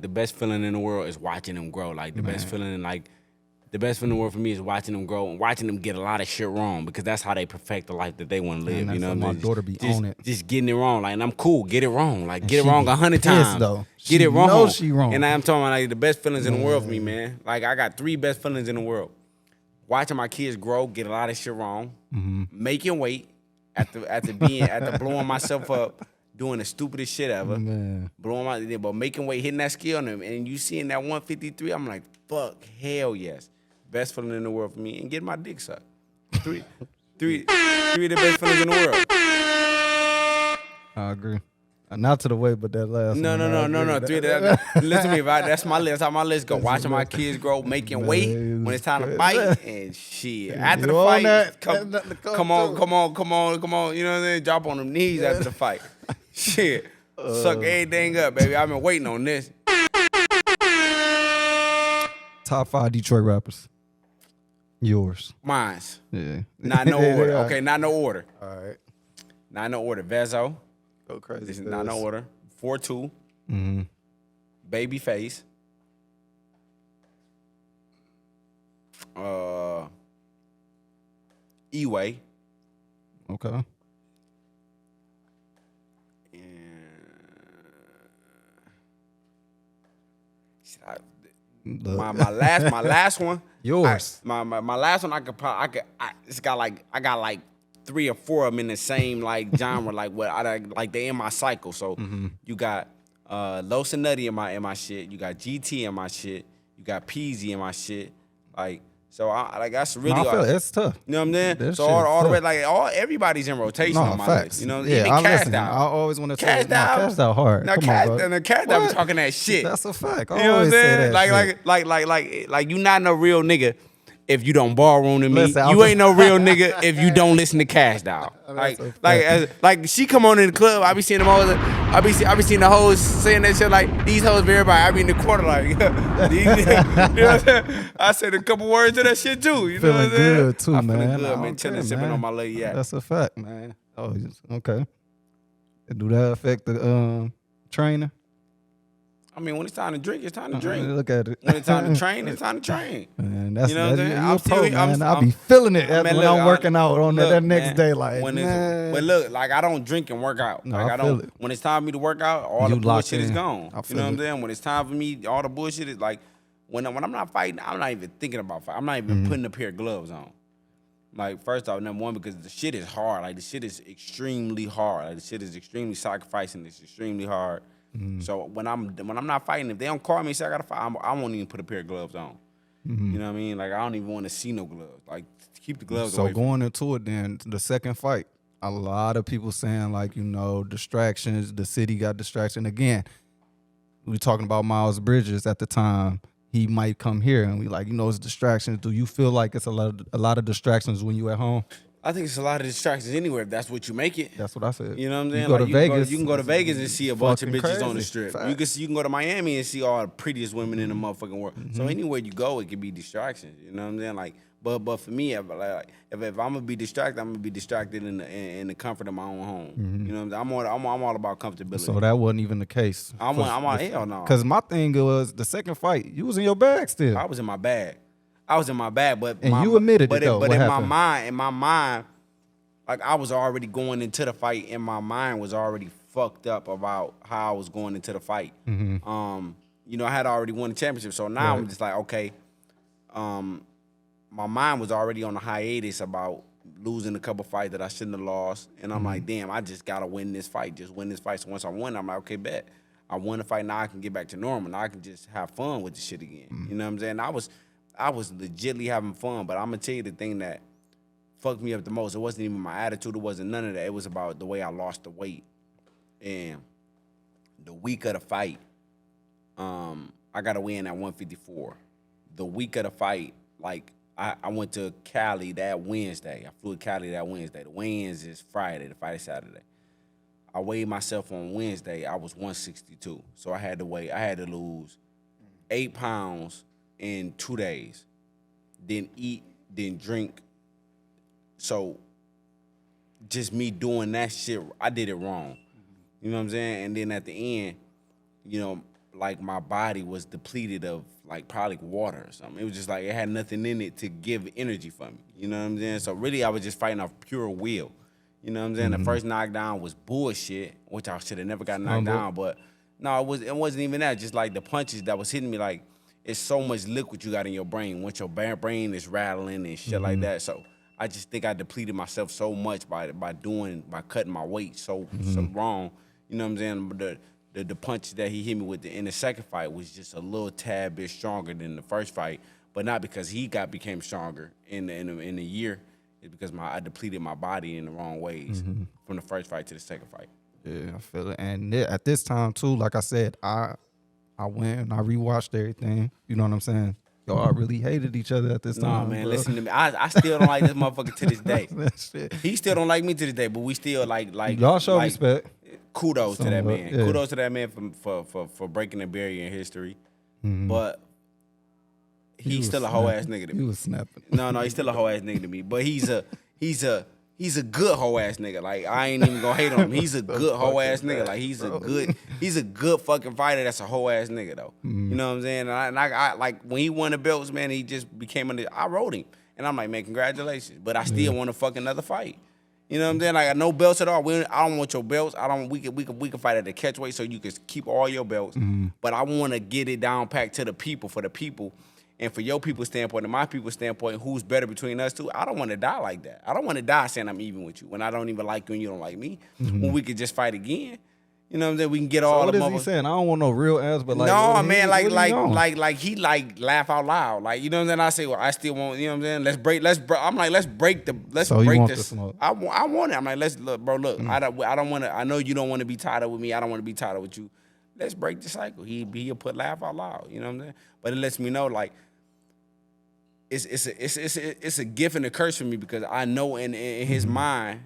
Speaker 6: the best feeling in the world is watching them grow. Like the best feeling in the world for me is watching them grow and watching them get a lot of shit wrong because that's how they perfect the life that they want to live.
Speaker 3: Man,
Speaker 6: You know,
Speaker 3: that's
Speaker 6: what
Speaker 3: why
Speaker 6: I
Speaker 3: my
Speaker 6: mean?
Speaker 3: daughter be
Speaker 6: just,
Speaker 3: on it.
Speaker 6: Just getting it wrong. Like, and I'm cool. Get it wrong. Like,
Speaker 3: And
Speaker 6: get it
Speaker 3: she
Speaker 6: wrong
Speaker 3: be
Speaker 6: 100
Speaker 3: pissed,
Speaker 6: times.
Speaker 3: though.
Speaker 6: Get
Speaker 3: She
Speaker 6: it wrong.
Speaker 3: knows she wrong.
Speaker 6: And I'm talking about like the best feelings in the world for me, man. Like I got 3 best feelings in the world. Watching my kids grow, get a lot of shit wrong, making weight after blowing myself up, doing the stupidest shit ever,
Speaker 3: Man.
Speaker 6: but making weight, hitting that scale on them, and you seeing that 153, I'm like, fuck, hell yes, best feeling in the world for me, and getting my dick sucked. Three of the best feelings in the world.
Speaker 3: I agree. Not to the way, but that last
Speaker 6: No.
Speaker 3: one. I agree.
Speaker 6: 3 of that. Listen to me, that's my list. That's how my list go. Watching my kids grow, making weight
Speaker 3: Man,
Speaker 6: when it's time to
Speaker 3: good.
Speaker 6: fight, and shit. After the
Speaker 3: You on
Speaker 6: fight,
Speaker 3: that?
Speaker 6: come
Speaker 3: That's nothing to
Speaker 6: on. You know what I'm saying? Drop on them knees after the fight. Shit, suck everything up, baby. I've been waiting on this.
Speaker 3: Top 5 Detroit rappers. Yours.
Speaker 6: Mines.
Speaker 3: Yeah.
Speaker 6: Not no
Speaker 3: They
Speaker 6: order.
Speaker 3: are.
Speaker 6: Okay, not no order.
Speaker 3: All right.
Speaker 6: Not no order. Vezo.
Speaker 3: Go crazy.
Speaker 6: This is not no order. 4-2. Babyface. E-Way.
Speaker 3: Okay.
Speaker 6: My last one.
Speaker 3: Yours.
Speaker 6: My last one. I got like 3 or 4 of them in the same like genre. Like what I like they in my cycle. So you got Los and Nutty in my shit. You got GT in my shit. You got Peasy in my shit. Like. So that's really
Speaker 3: I feel it's tough.
Speaker 6: You know what I'm saying?
Speaker 3: That
Speaker 6: So
Speaker 3: shit
Speaker 6: all the way
Speaker 3: tough.
Speaker 6: everybody's in rotation on my
Speaker 3: facts.
Speaker 6: list. You know,
Speaker 3: yeah,
Speaker 6: even Cashed
Speaker 3: listen.
Speaker 6: Out.
Speaker 3: I always want to say
Speaker 6: Cashed Out.
Speaker 3: Cashed Out hard.
Speaker 6: Now
Speaker 3: Come on, bro.
Speaker 6: Cashed Out be talking that shit.
Speaker 3: That's a fact. I
Speaker 6: You know what I'm
Speaker 3: always say
Speaker 6: saying?
Speaker 3: that.
Speaker 6: Like you not no real nigga if you don't ballroom to me.
Speaker 3: Listen,
Speaker 6: You ain't no real nigga if you don't listen to Cashed Out. Like she come on in the club, I be seeing them hoes. I be seeing the hoes saying that shit like these hoes for everybody. I be in the corner like, you know what I'm saying? I said a couple words to that shit too. You know what I'm saying?
Speaker 3: Feeling good too,
Speaker 6: I'm
Speaker 3: man.
Speaker 6: feeling good, man.
Speaker 3: Okay,
Speaker 6: Chilling, sipping
Speaker 3: man.
Speaker 6: on my lady. Yeah.
Speaker 3: That's a fact, man. Oh, okay. Do that affect the trainer?
Speaker 6: I mean, when it's time to drink, it's time to drink.
Speaker 3: Look at it.
Speaker 6: When it's time to train, it's time to train.
Speaker 3: Man, that's,
Speaker 6: You know what I'm saying?
Speaker 3: you
Speaker 6: I'm
Speaker 3: a pro,
Speaker 6: still-
Speaker 3: man.
Speaker 6: I'm-
Speaker 3: I be feeling it
Speaker 6: Man,
Speaker 3: when
Speaker 6: look,
Speaker 3: I'm working out on that
Speaker 6: look,
Speaker 3: next
Speaker 6: man,
Speaker 3: day. Like,
Speaker 6: when
Speaker 3: man.
Speaker 6: but look, like I don't drink and work out.
Speaker 3: No,
Speaker 6: Like
Speaker 3: I
Speaker 6: don't.
Speaker 3: feel it.
Speaker 6: When it's time for me to work out, all
Speaker 3: You
Speaker 6: the
Speaker 3: locked
Speaker 6: bullshit is
Speaker 3: in.
Speaker 6: gone.
Speaker 3: I
Speaker 6: You
Speaker 3: feel
Speaker 6: know what I'm
Speaker 3: it.
Speaker 6: saying? When it's time for me, all the bullshit is like when I'm not fighting, I'm not even thinking about fighting. I'm not even putting a pair of gloves on. Like first off, number one, because the shit is hard. Like the shit is extremely hard. Like the shit is extremely sacrificing. It's extremely hard. So when I'm not fighting, if they don't call me and say I gotta fight, I won't even put a pair of gloves on. You know what I mean? Like I don't even want to see no gloves. Like keep the gloves
Speaker 3: So
Speaker 6: away.
Speaker 3: going into it then, the second fight, a lot of people saying like, distractions, the city got distraction. Again, we talking about Miles Bridges at the time. He might come here and we like, it's distractions. Do you feel like it's a lot of distractions when you at home?
Speaker 6: I think it's a lot of distractions anywhere if that's what you make it.
Speaker 3: That's what I said.
Speaker 6: You know what I'm saying?
Speaker 3: You go to Vegas.
Speaker 6: You can go to Vegas and see a bunch of
Speaker 3: fucking
Speaker 6: bitches on the
Speaker 3: crazy.
Speaker 6: strip.
Speaker 3: Facts.
Speaker 6: You can go to Miami and see all the prettiest women in the motherfucking world. So anywhere you go, it can be distractions. You know what I'm saying? Like, but for me, if I'm gonna be distracted, I'm gonna be distracted in the comfort of my own home. You know what I'm saying? I'm all about comfortability.
Speaker 3: So that wasn't even the case.
Speaker 6: I'm on hell no.
Speaker 3: Because my thing was the second fight, you was in your bag still.
Speaker 6: I was in my bag. But
Speaker 3: And you admitted
Speaker 6: but
Speaker 3: it, though.
Speaker 6: But
Speaker 3: What
Speaker 6: in
Speaker 3: happened?
Speaker 6: my mind, like I was already going into the fight, and my mind was already fucked up about how I was going into the fight. I had already won the championship, so now I'm just like, okay. My mind was already on a hiatus about losing a couple fights that I shouldn't have lost, and I'm like, damn, I just gotta win this fight. Just win this fight. So once I won, I'm like, okay, bet. I won the fight. Now I can get back to normal. Now I can just have fun with the shit again. You know what I'm saying? I was legitly having fun, but I'm gonna tell you the thing that fucked me up the most. It wasn't even my attitude. It wasn't none of that. It was about the way I lost the weight. And the week of the fight, I got to win at 154. The week of the fight, like I went to Cali that Wednesday. I flew to Cali that Wednesday. The weigh-ins is Friday. The fight is Saturday. I weighed myself on Wednesday. I was 162. So I had to lose 8 pounds in 2 days. Then eat, then drink. So just me doing that shit, I did it wrong. You know what I'm saying? And then at the end, like my body was depleted of like probably water or something. It was just like it had nothing in it to give energy for me. You know what I'm saying? So really I was just fighting off pure will. You know what I'm saying? The first knockdown was bullshit, which I should have never got knocked down. But no, it wasn't even that. Just like the punches that was hitting me, like it's so much liquid you got in your brain. Once your brain is rattling and shit like that. So I just think I depleted myself so much by cutting my weight so wrong. You know what I'm saying? But the punch that he hit me with in the second fight was just a little tad bit stronger than the first fight, but not because he became stronger in the year. It's because I depleted my body in the wrong ways from the first fight to the second fight.
Speaker 3: Yeah, I feel it. And at this time too, like I said, I went and I rewatched everything. You know what I'm saying? Y'all really hated each other at this time.
Speaker 6: Nah, man,
Speaker 3: bro.
Speaker 6: listen to me. I still don't like this motherfucker to this day.
Speaker 3: That shit.
Speaker 6: He still don't like me to this day, but we still like
Speaker 3: Y'all show
Speaker 6: like,
Speaker 3: respect.
Speaker 6: Kudos to that
Speaker 3: Somewhat,
Speaker 6: man.
Speaker 3: yeah.
Speaker 6: Kudos to that man for breaking the barrier in history. But he's still a hoe ass nigga to
Speaker 3: He
Speaker 6: me.
Speaker 3: was snapping.
Speaker 6: No, he's still a hoe ass nigga to me. But he's a He's a good hoe ass nigga. Like I ain't even gonna hate on him. He's a good hoe ass nigga. Like he's a good fucking fighter. That's a hoe ass nigga though. You know what I'm saying? And I like when he won the belts, man. He just became I wrote him, and I'm like, man, congratulations. But I still want to fuck another fight. You know what I'm saying? Like no belts at all. I don't want your belts. We can fight at the catchweight so you can keep all your belts. But I want to get it down packed to the people for the people. And for your people's standpoint and my people's standpoint, who's better between us two? I don't want to die like that. I don't want to die saying I'm even with you when I don't even like you and you don't like me. When we could just fight again. You know what I'm saying? We can get all
Speaker 3: what
Speaker 6: the
Speaker 3: is he saying? I don't want no real answer, but like
Speaker 6: no, man,
Speaker 3: like
Speaker 6: he laugh out loud. Like, you know what I'm saying? I say, well, I still want, you know what I'm saying? Let's break I'm like, let's break this.
Speaker 3: The smoke. I
Speaker 6: want it. I'm like, let's look, bro, look. I don't want to, I know you don't want to be tied up with me. I don't want to be tied up with you. Let's break the cycle. He'll put laugh out loud. You know what I'm saying? But it lets me know, like, it's a gift and a curse for me because I know in his mind,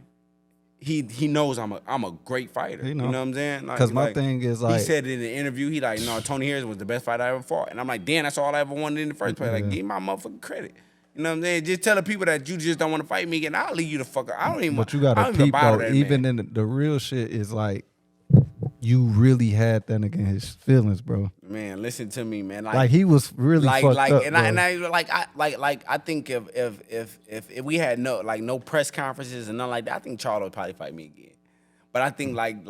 Speaker 6: he knows I'm a great fighter. You know what I'm saying?
Speaker 3: Because my thing is like
Speaker 6: he said it in the interview, he like, no, Tony Harrison was the best fighter I ever fought. And I'm like, damn, that's all I ever wanted in the first place. Like, give me my motherfucking credit. You know what I'm saying? Just tell the people that you just don't want to fight me again. I'll leave you the fuck up. I don't even.
Speaker 3: But you gotta peep though. Even in the real shit is like, you really had that nigga in his feelings, bro.
Speaker 6: Man, listen to me, man.
Speaker 3: Like he was really fucked up,
Speaker 6: and I think if we had no press conferences and nothing like that, I think Charlo would probably fight me again. But I think like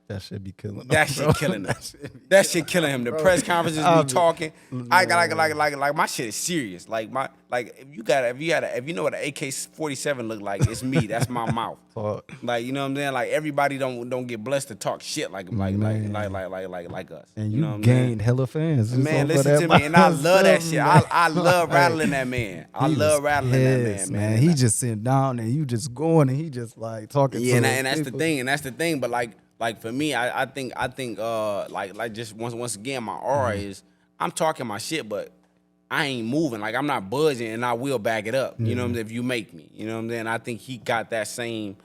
Speaker 3: that shit be killing him.
Speaker 6: That shit killing him. That shit killing him. The press conferences be talking. I got like my shit is serious. Like if you know what an AK-47 look like, it's me. That's my mouth. Like, you know what I'm saying? Like everybody don't get blessed to talk shit like us.
Speaker 3: And you gained hella fans.
Speaker 6: Man, listen to me, and I love that shit. I love rattling that man. I love rattling that man.
Speaker 3: He just sitting down and you just going and he just like talking.
Speaker 6: Yeah, and that's the thing. But like for me, I think like just once again, my aura is I'm talking my shit, but I ain't moving. Like I'm not buzzing, and I will back it up. You know what I'm saying? If you make me, you know what I'm saying? I think he got that same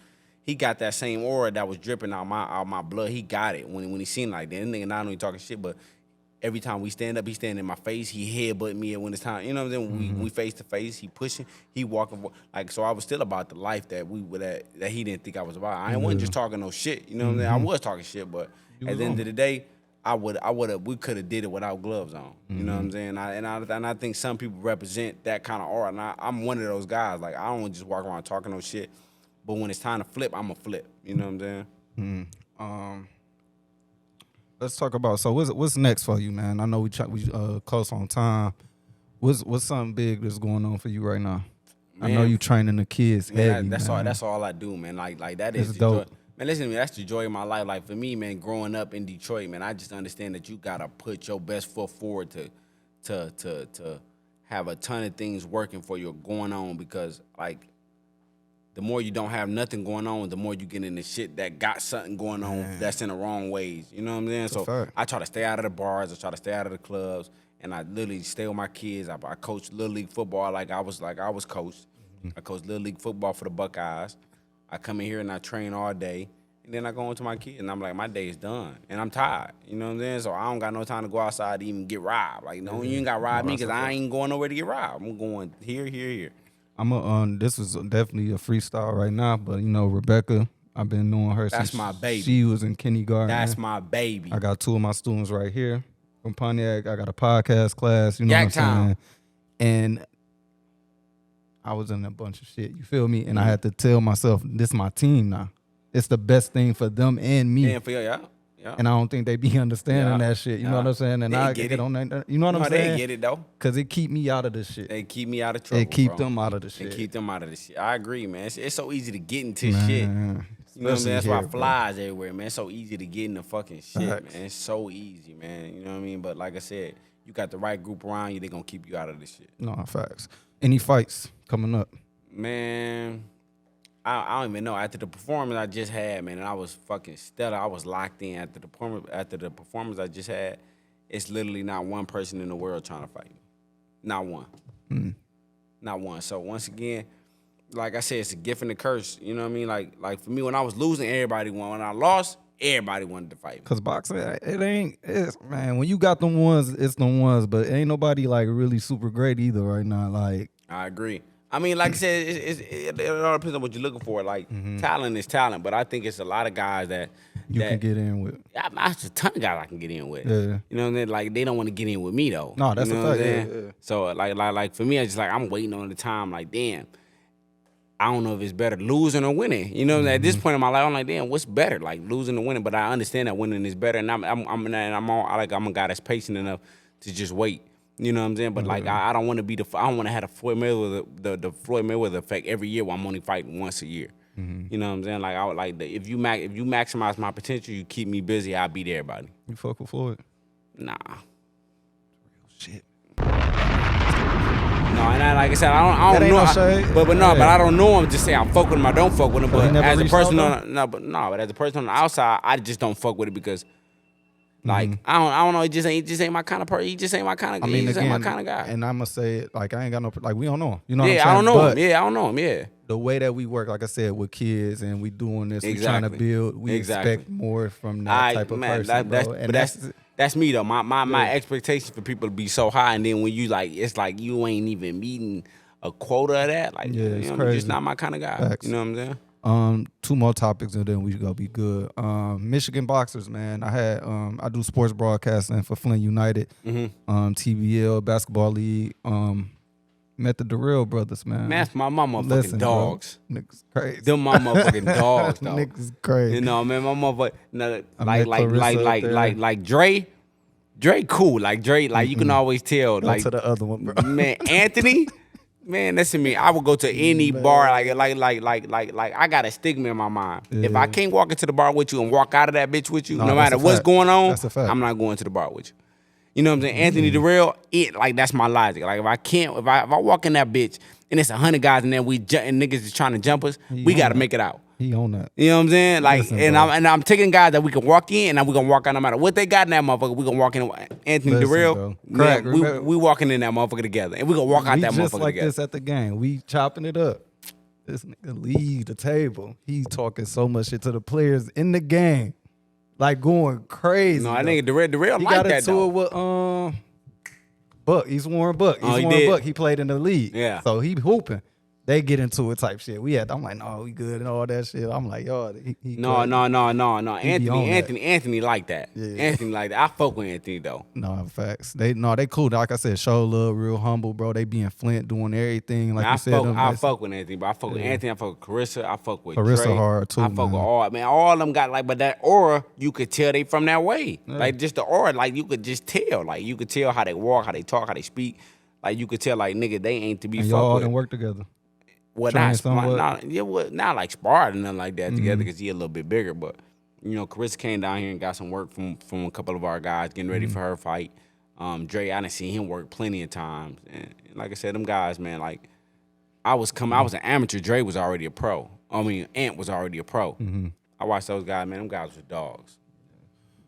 Speaker 6: aura that was dripping out my blood. He got it when he seen like that. This nigga not only talking shit, but every time we stand up, he stand in my face. He headbutt me when it's time. You know what I'm saying? When we face to face, he pushing, he walking. Like, so I was still about the life that he didn't think I was about. I wasn't just talking no shit. You know what I'm saying? I was talking shit, but at the end of the day, we could have did it without gloves on. You know what I'm saying? And I think some people represent that kind of aura. And I'm one of those guys. Like, I don't just walk around talking no shit. But when it's time to flip, I'm going to flip. You know what I'm saying?
Speaker 3: Let's talk about, so what's next for you, man? I know we close on time. What's something big that's going on for you right now? Man, I know you training the kids heavy,
Speaker 6: that's all I do, man. Like that is
Speaker 3: dope.
Speaker 6: Joy. Man, listen to me, that's the joy of my life. Like for me, man, growing up in Detroit, man, I just understand that you gotta put your best foot forward to have a ton of things working for you going on, because like the more you don't have nothing going on, the more you get into shit that got something going on that's in the wrong ways. You know what I'm saying? So I try to stay out of the bars. I try to stay out of the clubs, and I literally stay with my kids. I coach Little League football like I was coached. I coach Little League football for the Buckeyes. I come in here and I train all day, and then I go into my kids, and I'm like, my day is done, and I'm tired. You know what I'm saying? So I don't got no time to go outside to even get robbed. Like, no, you ain't got to rob me, because I ain't going nowhere to get robbed. I'm going here.
Speaker 3: This is definitely a freestyle right now, but you know, Rebecca, I've been knowing her
Speaker 6: That's
Speaker 3: since
Speaker 6: my baby.
Speaker 3: She was in kindergarten.
Speaker 6: That's my baby.
Speaker 3: I got two of my students right here from Pontiac. I got a podcast class, you know what I'm saying? And I was in a bunch of shit, you feel me? And I had to tell myself, this is my team now. It's the best thing for them and me.
Speaker 6: And for you, yeah.
Speaker 3: And I don't think they be understanding that shit. You know what I'm saying? And I get on that. You know what I'm saying?
Speaker 6: They get it though.
Speaker 3: Cause it keep me out of this shit.
Speaker 6: They keep me out of trouble.
Speaker 3: It keep them out of the shit.
Speaker 6: They keep them out of the shit. I agree, man. It's so easy to get into shit. You know what I'm saying? That's why flies everywhere, man. It's so easy to get in the fucking shit, man. It's so easy, man. You know what I mean? But like I said, you got the right group around you, they gonna keep you out of this shit.
Speaker 3: No, facts. Any fights coming up?
Speaker 6: Man, I don't even know. After the performance I just had, man, and I was fucking stellar. I was locked in after the performance I just had. It's literally not one person in the world trying to fight me. Not one. Not one. So once again, like I said, it's a gift and a curse. You know what I mean? Like for me, when I was losing, everybody won. When I lost, everybody wanted to fight me.
Speaker 3: Cause boxing, man, when you got them ones, it's them ones. But ain't nobody like really super great either right now. Like,
Speaker 6: I agree. I mean, like I said, it all depends on what you're looking for. Like, talent is talent, but I think it's a lot of guys that
Speaker 3: You can get in with.
Speaker 6: There's a ton of guys I can get in with.
Speaker 3: Yeah.
Speaker 6: You know what I mean? Like, they don't want to get in with me, though.
Speaker 3: No, that's
Speaker 6: you know
Speaker 3: a
Speaker 6: what I'm
Speaker 3: fact.
Speaker 6: saying?
Speaker 3: Yeah.
Speaker 6: So, like for me, it's just like I'm waiting on the time. Like, damn, I don't know if it's better losing or winning. You know, at this point in my life, I'm like, damn, what's better, like losing or winning? But I understand that winning is better, and I'm a guy that's patient enough to just wait. You know what I'm saying? But like, I don't want to be I don't want to have the Floyd Mayweather effect every year where I'm only fighting once a year. You know what I'm saying? Like, I would like if you maximize my potential, you keep me busy, I'll beat everybody.
Speaker 3: You fuck with Floyd?
Speaker 6: Nah.
Speaker 3: Shit.
Speaker 6: No, and like I said, I
Speaker 3: That
Speaker 6: don't
Speaker 3: ain't
Speaker 6: know.
Speaker 3: no shade.
Speaker 6: But I don't know him. Just say I fuck with him. I don't fuck with him.
Speaker 3: So he
Speaker 6: But
Speaker 3: never
Speaker 6: as a
Speaker 3: reached
Speaker 6: person
Speaker 3: out,
Speaker 6: but as a person on the outside, I just don't fuck with it because, like, I don't know. It just ain't my kind of person. He just ain't my kind of.
Speaker 3: I mean,
Speaker 6: he just
Speaker 3: again,
Speaker 6: ain't my kind of guy.
Speaker 3: and I'ma say it like I ain't got no like we don't know him. You know what I'm
Speaker 6: Yeah,
Speaker 3: saying?
Speaker 6: I don't know
Speaker 3: But
Speaker 6: him. Yeah, I don't know him. Yeah.
Speaker 3: the way that we work, like I said, with kids and we doing this, we trying to
Speaker 6: Exactly.
Speaker 3: build. We
Speaker 6: Exactly.
Speaker 3: expect more from that type of person, bro. And
Speaker 6: That's me though. My expectation for people to be so high, and then when you like, it's like you ain't even meeting a quota of that. Like,
Speaker 3: Yeah,
Speaker 6: you
Speaker 3: it's
Speaker 6: know,
Speaker 3: crazy.
Speaker 6: just not my kind of guy.
Speaker 3: Facts.
Speaker 6: You know what I'm saying?
Speaker 3: 2 more topics and then we gonna be good. Michigan boxers, man. I had I do sports broadcasting for Flint United, TBL basketball league. Met the Durrell brothers, man.
Speaker 6: Man, that's my motherfucking
Speaker 3: Listen, bro,
Speaker 6: dogs.
Speaker 3: niggas crazy.
Speaker 6: Them my motherfucking dogs, though.
Speaker 3: Niggas crazy.
Speaker 6: You know, man, my motherfucker, no,
Speaker 3: I met Clarissa up there.
Speaker 6: like Dre cool. Like Dre, like you can always tell.
Speaker 3: Go
Speaker 6: Like,
Speaker 3: to the other one, bro.
Speaker 6: man, Anthony, man, listen to me. I would go to any bar, like I got a stigma in my mind. If I can't walk into the bar with you and walk out of that bitch with you,
Speaker 3: No,
Speaker 6: no
Speaker 3: that's
Speaker 6: matter
Speaker 3: a
Speaker 6: what's
Speaker 3: fact.
Speaker 6: going on,
Speaker 3: That's a fact.
Speaker 6: I'm not going to the bar with you. You know what I'm saying? Anthony Durrell, that's my logic. Like, if I walk in that bitch and it's 100 guys in there, and niggas is trying to jump us, we got to make it out.
Speaker 3: He on that.
Speaker 6: You know what I'm saying? Like,
Speaker 3: Listen,
Speaker 6: and
Speaker 3: bro.
Speaker 6: I'm taking guys that we can walk in and we gonna walk out no matter what they got in that motherfucker. We gonna walk in. Anthony
Speaker 3: Listen,
Speaker 6: Durrell,
Speaker 3: bro.
Speaker 6: man,
Speaker 3: Crack, remember-
Speaker 6: we walking in that motherfucker together, and we gonna walk out
Speaker 3: We
Speaker 6: that
Speaker 3: just
Speaker 6: motherfucker
Speaker 3: like
Speaker 6: together.
Speaker 3: this at the game. We chopping it up. This nigga leave the table. He talking so much shit to the players in the game, like going crazy.
Speaker 6: No, I
Speaker 3: though.
Speaker 6: think Durrell
Speaker 3: He
Speaker 6: like
Speaker 3: got
Speaker 6: that
Speaker 3: into
Speaker 6: though.
Speaker 3: it with Buck. He's Warren Buck.
Speaker 6: Oh, he
Speaker 3: Warren
Speaker 6: did?
Speaker 3: Buck. He played in the league.
Speaker 6: Yeah.
Speaker 3: So he hooping. They get into it type shit. I'm like, no, we good and all that shit. I'm like, yo, he
Speaker 6: No.
Speaker 3: crazy. He be on that.
Speaker 6: Anthony like that.
Speaker 3: Yeah.
Speaker 6: Anthony like that. I fuck with Anthony though.
Speaker 3: No, facts. They cool. Like I said, show love, real humble, bro. They be in Flint doing everything. Like
Speaker 6: I
Speaker 3: you said,
Speaker 6: I fuck with Anthony, but I fuck with Anthony. I fuck with Carissa. I fuck with
Speaker 3: Carissa
Speaker 6: Dre.
Speaker 3: hard, too,
Speaker 6: I fuck with
Speaker 3: man.
Speaker 6: all of them got like, but that aura, you could tell they from that way. Like, just the aura, like you could just tell. Like, you could tell how they walk, how they talk, how they speak. Like, you could tell, like, nigga, they ain't to be
Speaker 3: and y'all all
Speaker 6: fucked
Speaker 3: done
Speaker 6: with.
Speaker 3: work together.
Speaker 6: Well,
Speaker 3: train
Speaker 6: not
Speaker 3: somewhat?
Speaker 6: not like sparred and nothing like that together
Speaker 3: Mm-hmm.
Speaker 6: because he a little bit bigger. But, you know, Carissa came down here and got some work from a couple of our guys getting ready
Speaker 3: Mm-hmm.
Speaker 6: for her fight. Dre, I done seen him work plenty of times. And like I said, them guys, man, like, I was an amateur. Dre was already a pro. I mean, Ant was already a pro.
Speaker 3: Mm-hmm.
Speaker 6: I watched those guys, man. Them guys were dogs.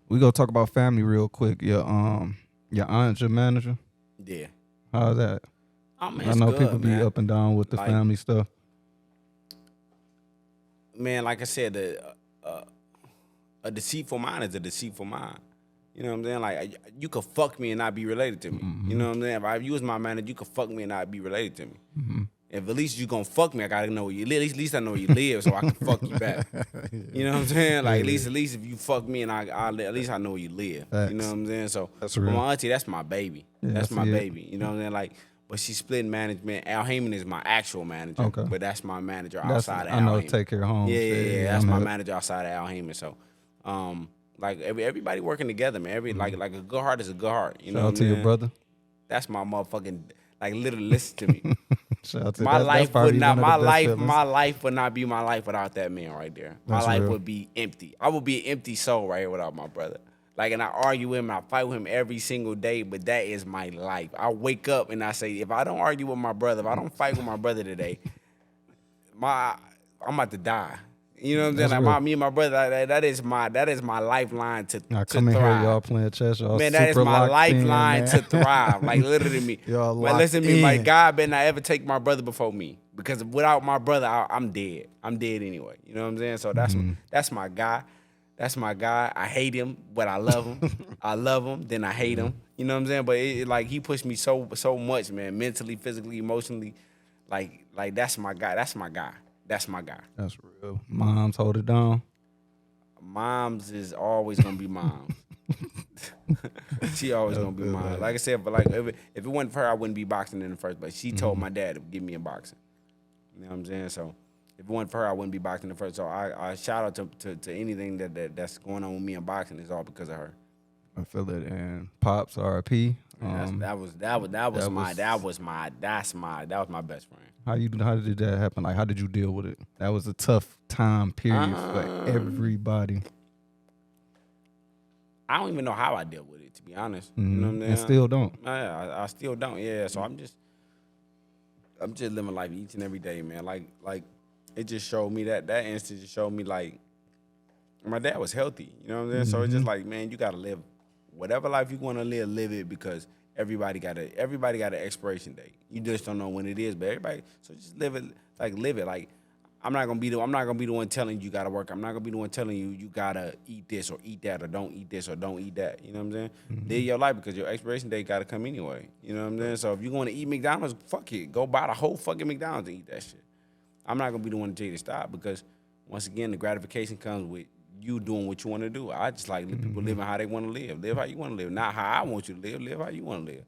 Speaker 3: We gonna talk about family real quick. Your aunt's your manager.
Speaker 6: Yeah.
Speaker 3: How's that?
Speaker 6: Oh, man,
Speaker 3: I
Speaker 6: it's
Speaker 3: know
Speaker 6: good,
Speaker 3: people be
Speaker 6: man.
Speaker 3: up and down with the
Speaker 6: Like,
Speaker 3: family stuff.
Speaker 6: Man, like I said, a deceitful mind is a deceitful mind. You know what I'm saying? Like, you could fuck me and not be related to me. You know what I'm saying? If you was my manager, you could fuck me and not be related to me. If at least you gonna fuck me, I gotta know where you live. At least I know where you live, so I can fuck you back. You know what I'm saying? Like, at least if you fuck me and at least I know where you live.
Speaker 3: Facts.
Speaker 6: You know what I'm saying? So
Speaker 3: That's
Speaker 6: for
Speaker 3: real.
Speaker 6: my auntie, that's my baby.
Speaker 3: Yeah,
Speaker 6: That's
Speaker 3: I
Speaker 6: my
Speaker 3: see it.
Speaker 6: baby. You know what I'm saying? Like, but she's split management. Al Heyman is my actual manager.
Speaker 3: Okay.
Speaker 6: But that's my manager
Speaker 3: That's,
Speaker 6: outside of
Speaker 3: I
Speaker 6: Al
Speaker 3: know.
Speaker 6: Heyman.
Speaker 3: Take care of home.
Speaker 6: Yeah,
Speaker 3: shit.
Speaker 6: that's
Speaker 3: I
Speaker 6: my
Speaker 3: know.
Speaker 6: manager outside of Al Heyman. So, like everybody working together, man. Like a good heart is a good heart. You know
Speaker 3: Shout
Speaker 6: what
Speaker 3: out to
Speaker 6: I'm
Speaker 3: your
Speaker 6: saying?
Speaker 3: brother.
Speaker 6: That's my motherfucking, like, literally listen to me.
Speaker 3: Shout out to
Speaker 6: My
Speaker 3: that's
Speaker 6: life
Speaker 3: probably
Speaker 6: would not.
Speaker 3: one of the best feelings.
Speaker 6: My life would not be my life without that man right there. My
Speaker 3: That's
Speaker 6: life
Speaker 3: real.
Speaker 6: would be empty. I would be an empty soul right here without my brother. Like, and I argue with him, I fight with him every single day, but that is my life. I wake up and I say, if I don't argue with my brother, if I don't fight with my brother today, I'm about to die. You know what I'm saying?
Speaker 3: That's
Speaker 6: Like,
Speaker 3: real.
Speaker 6: me and my brother, that is my lifeline to
Speaker 3: Now
Speaker 6: to
Speaker 3: come in
Speaker 6: thrive.
Speaker 3: here, y'all playing chess. Y'all
Speaker 6: Man, that is
Speaker 3: super
Speaker 6: my
Speaker 3: locked in,
Speaker 6: lifeline
Speaker 3: man.
Speaker 6: to thrive. Like, literally me.
Speaker 3: Y'all
Speaker 6: Man, listen to
Speaker 3: locked
Speaker 6: me. My
Speaker 3: in.
Speaker 6: God better not ever take my brother before me. Because without my brother, I'm dead. I'm dead anyway. You know what I'm saying? So that's my guy. That's my guy. I hate him, but I love him. I love him, then I hate him. You know what I'm saying? But like, he pushed me so much, man. Mentally, physically, emotionally. Like that's my guy. That's my guy. That's my guy.
Speaker 3: That's real. Moms hold it down.
Speaker 6: Moms is always gonna be moms. She always gonna be mine. Like I said, but like if it wasn't for her, I wouldn't be boxing in the first place. She told my dad to give me in boxing. You know what I'm saying? So if it wasn't for her, I wouldn't be boxing in the first. So I shout out to anything that's going on with me in boxing is all because of her.
Speaker 3: I feel it. And Pops, R.I.P.
Speaker 6: That was my best friend.
Speaker 3: How did that happen? Like, how did you deal with it? That was a tough time period for everybody.
Speaker 6: I don't even know how I dealt with it, to be honest. You know what I'm saying?
Speaker 3: And still don't.
Speaker 6: I still don't. Yeah. So I'm just living life each and every day, man. Like it just showed me that instant just showed me like my dad was healthy. You know what I'm saying? So it's just like, man, you gotta live whatever life you wanna live it because everybody got an expiration date. You just don't know when it is, but everybody. So just live it. Like I'm not gonna be the one telling you gotta work. I'm not gonna be the one telling you gotta eat this or eat that or don't eat this or don't eat that. You know what I'm saying? Live your life because your expiration date gotta come anyway. You know what I'm saying? So if you want to eat McDonald's, fuck it. Go buy the whole fucking McDonald's and eat that shit. I'm not gonna be the one to tell you to stop because once again the gratification comes with you doing what you want to do. I just like people living how they want to live. Live how you want to live, not how I want you to live. Live how you want to live.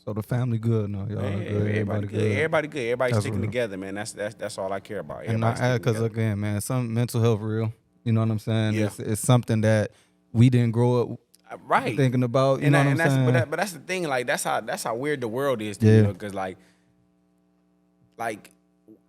Speaker 3: So the family good now, y'all.
Speaker 6: Man, everybody good. Everybody good. Everybody sticking together, man. That's all I care about.
Speaker 3: And because again, man, some mental health real. You know what I'm saying? Yeah. It's something that we didn't grow up thinking about. You know what I'm saying?
Speaker 6: But that's the thing. Like that's how weird the world is to me. Because like.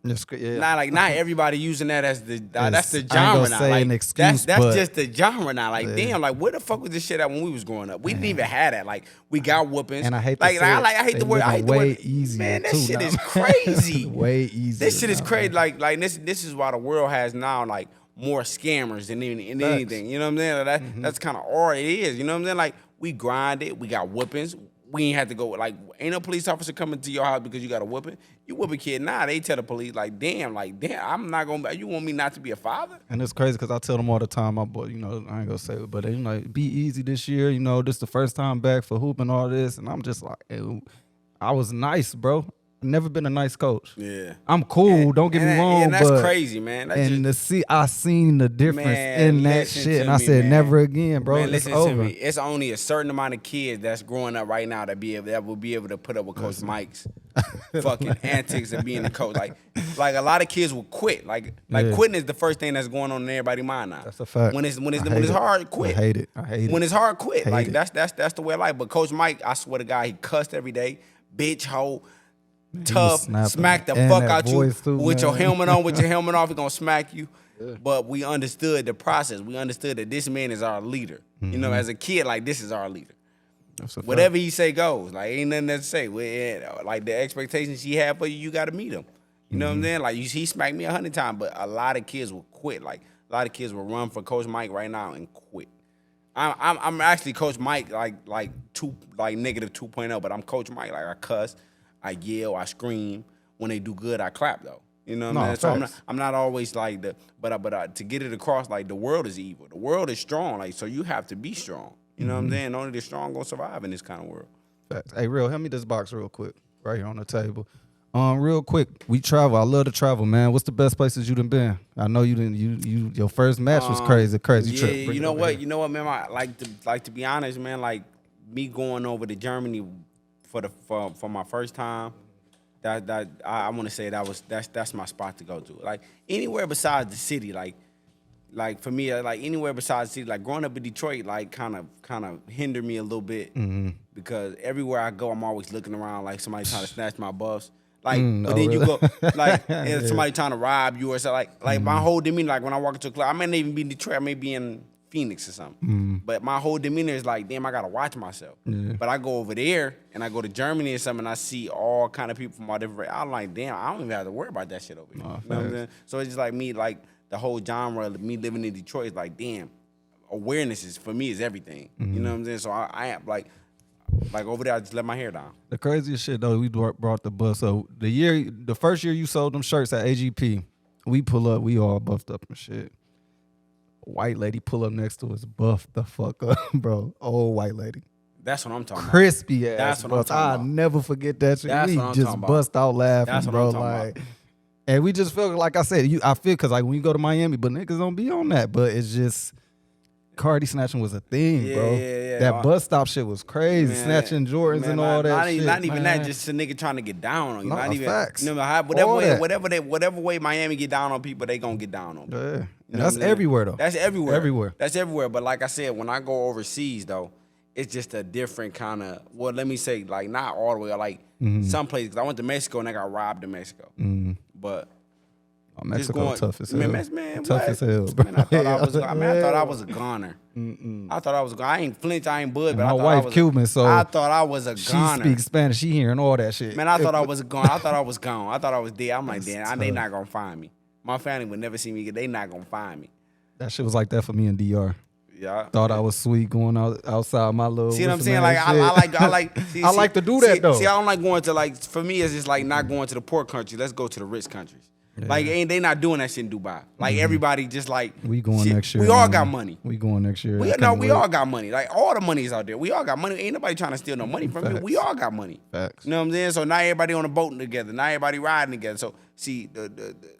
Speaker 6: Not everybody using that as that's the genre now. Like that's just the genre now. Like damn, like where the fuck was this shit at when we was growing up? We didn't even have that. Like we got whoopings.
Speaker 3: And I hate
Speaker 6: I hate the word.
Speaker 3: Way easier.
Speaker 6: Man, this shit is crazy.
Speaker 3: Way easier.
Speaker 6: This shit is crazy. Like this is why the world has now like more scammers than anything. You know what I'm saying? That's kind of all it is. You know what I'm saying? Like we grinded. We got whoopings. We ain't have to go, like, ain't no police officer coming to your house because you got a whooping. You whoop a kid now, they tell the police, damn, I'm not going to, you want me not to be a father?
Speaker 3: And it's crazy because I tell them all the time, my boy, you know, I ain't going to say it, but they like, be easy this year, you know, this the first time back for hooping all this. And I'm just like, hey, I was nice, bro. Never been a nice coach.
Speaker 6: Yeah.
Speaker 3: I'm cool, don't get me wrong.
Speaker 6: And that's crazy, man.
Speaker 3: I seen the difference in that shit. And I said, never again, bro.
Speaker 6: Man,
Speaker 3: listen to
Speaker 6: me. It's only a certain amount of kids that's growing up right now that will be able to put up with Coach Mike's fucking antics and being the coach. Like a lot of kids will quit. Like quitting is the first thing that's going on in everybody's mind now.
Speaker 3: That's a fact.
Speaker 6: When it's hard, quit.
Speaker 3: I hate it.
Speaker 6: When it's hard, quit. Like that's the way of life. But Coach Mike, I swear to God, he cussed every day. Bitch, hoe. Tough, smack the fuck out you with your helmet on, with your helmet off, he gonna smack you. Yeah. But we understood the process. We understood that this man is our leader. You know, as a kid, like this is our leader. Whatever he say goes. Like ain't nothing to say. Like the expectations he had for you, you gotta meet him. You know what I'm saying? Like he smacked me 100 times, but a lot of kids will quit. Like a lot of kids will run for Coach Mike right now and quit. I'm actually Coach Mike like negative 2.0, but I'm Coach Mike. Like I cuss. I yell, I scream. When they do good, I clap though. You know what I'm saying? So I'm not always like but to get it across, like the world is evil. The world is strong, like so you have to be strong. You know what I'm saying? Only the strong gonna survive in this kind of world.
Speaker 3: Facts. Hey, real, hand me this box real quick, right here on the table. Real quick, we travel. I love to travel, man. What's the best places you done been? I know you didn't. Your first match was crazy trip.
Speaker 6: You know what, man? I like to be honest, man. Like me going over to Germany for my first time, that I want to say that's my spot to go to. Like anywhere besides the city, like for me, like anywhere besides the city, like growing up in Detroit, like kind of hindered me a little bit because everywhere I go, I'm always looking around like somebody trying to snatch my buffs. Like, but then you go like somebody trying to rob you or something. Like my whole demeanor, like when I walk into a club, I may not even be in Detroit, I may be in Phoenix or something. But my whole demeanor is like, damn, I gotta watch myself. But I go over there and I go to Germany or something and I see all kind of people from all different. I'm like, damn, I don't even have to worry about that shit over here. You know what I'm saying? So it's just like me, like the whole genre of me living in Detroit is like, damn, awareness is for me is everything. You know what I'm saying? So I am like over there, I just let my hair down.
Speaker 3: The craziest shit though, we brought the bus. So the first year you sold them shirts at AGP, we pull up, we all buffed up and shit. White lady pull up next to us, buff the fuck up, bro. Old white lady.
Speaker 6: That's what I'm talking about.
Speaker 3: crispy ass
Speaker 6: That's what I'm
Speaker 3: bust.
Speaker 6: talking
Speaker 3: I'll
Speaker 6: about.
Speaker 3: never forget that shit.
Speaker 6: That's
Speaker 3: We
Speaker 6: what I'm
Speaker 3: just
Speaker 6: talking about.
Speaker 3: bust out laughing,
Speaker 6: That's what
Speaker 3: bro.
Speaker 6: I'm talking
Speaker 3: Like, and we just feel like I said, I feel because like when you go to Miami, but niggas don't be on that. But it's just Cardi snatching was a thing,
Speaker 6: Yeah,
Speaker 3: bro.
Speaker 6: yeah.
Speaker 3: That bus stop shit was crazy.
Speaker 6: Man,
Speaker 3: Snatching Jordans
Speaker 6: man,
Speaker 3: and all that
Speaker 6: not
Speaker 3: shit.
Speaker 6: Not even
Speaker 3: man.
Speaker 6: that, just a nigga trying to get down on you.
Speaker 3: Nah,
Speaker 6: Not even
Speaker 3: facts.
Speaker 6: You know,
Speaker 3: All that.
Speaker 6: whatever way Miami get down on people, they gonna get down on people.
Speaker 3: Yeah.
Speaker 6: You know
Speaker 3: That's
Speaker 6: what I'm saying?
Speaker 3: everywhere though.
Speaker 6: That's everywhere.
Speaker 3: Everywhere.
Speaker 6: That's everywhere. But like I said, when I go overseas though, it's just a different kind of. Well, let me say, like not all the way. Like some places, 'cause I went to Mexico and I got robbed in Mexico. But
Speaker 3: Oh, Mexico tough as hell.
Speaker 6: Man,
Speaker 3: tough
Speaker 6: what?
Speaker 3: as hell, bro.
Speaker 6: Man, I thought I was a goner. I thought I was a goner. I ain't flinch, I ain't bud, but
Speaker 3: My
Speaker 6: I thought
Speaker 3: wife
Speaker 6: I was
Speaker 3: Cuban, so
Speaker 6: I thought I was a
Speaker 3: she
Speaker 6: goner.
Speaker 3: speaks Spanish. She hearing all that shit.
Speaker 6: Man, I thought I was a goner. I thought I was gone. I thought I was dead. I'm like, damn, they
Speaker 3: tough.
Speaker 6: not gonna find me. My family would never see me. They not gonna find me.
Speaker 3: That shit was like that for me in DR.
Speaker 6: Yeah.
Speaker 3: Thought I was sweet going outside my little.
Speaker 6: See what I'm
Speaker 3: what's
Speaker 6: saying?
Speaker 3: the
Speaker 6: Like
Speaker 3: name
Speaker 6: I
Speaker 3: shit.
Speaker 6: like. See,
Speaker 3: I like to do that,
Speaker 6: see,
Speaker 3: though.
Speaker 6: See, I don't like going to like. For me, it's just like not going to the poor countries. Let's go to the rich countries. Like ain't they not doing that shit in Dubai? Like everybody just like
Speaker 3: We going
Speaker 6: shit.
Speaker 3: next year.
Speaker 6: We all
Speaker 3: man.
Speaker 6: got money.
Speaker 3: We going next year.
Speaker 6: We
Speaker 3: I can't wait.
Speaker 6: all got money. Like all the money is out there. We all got money. Ain't nobody trying to steal no money from me. We all got money.
Speaker 3: Facts.
Speaker 6: You know what I'm saying? So now everybody on a boat together. Now everybody riding together. So see,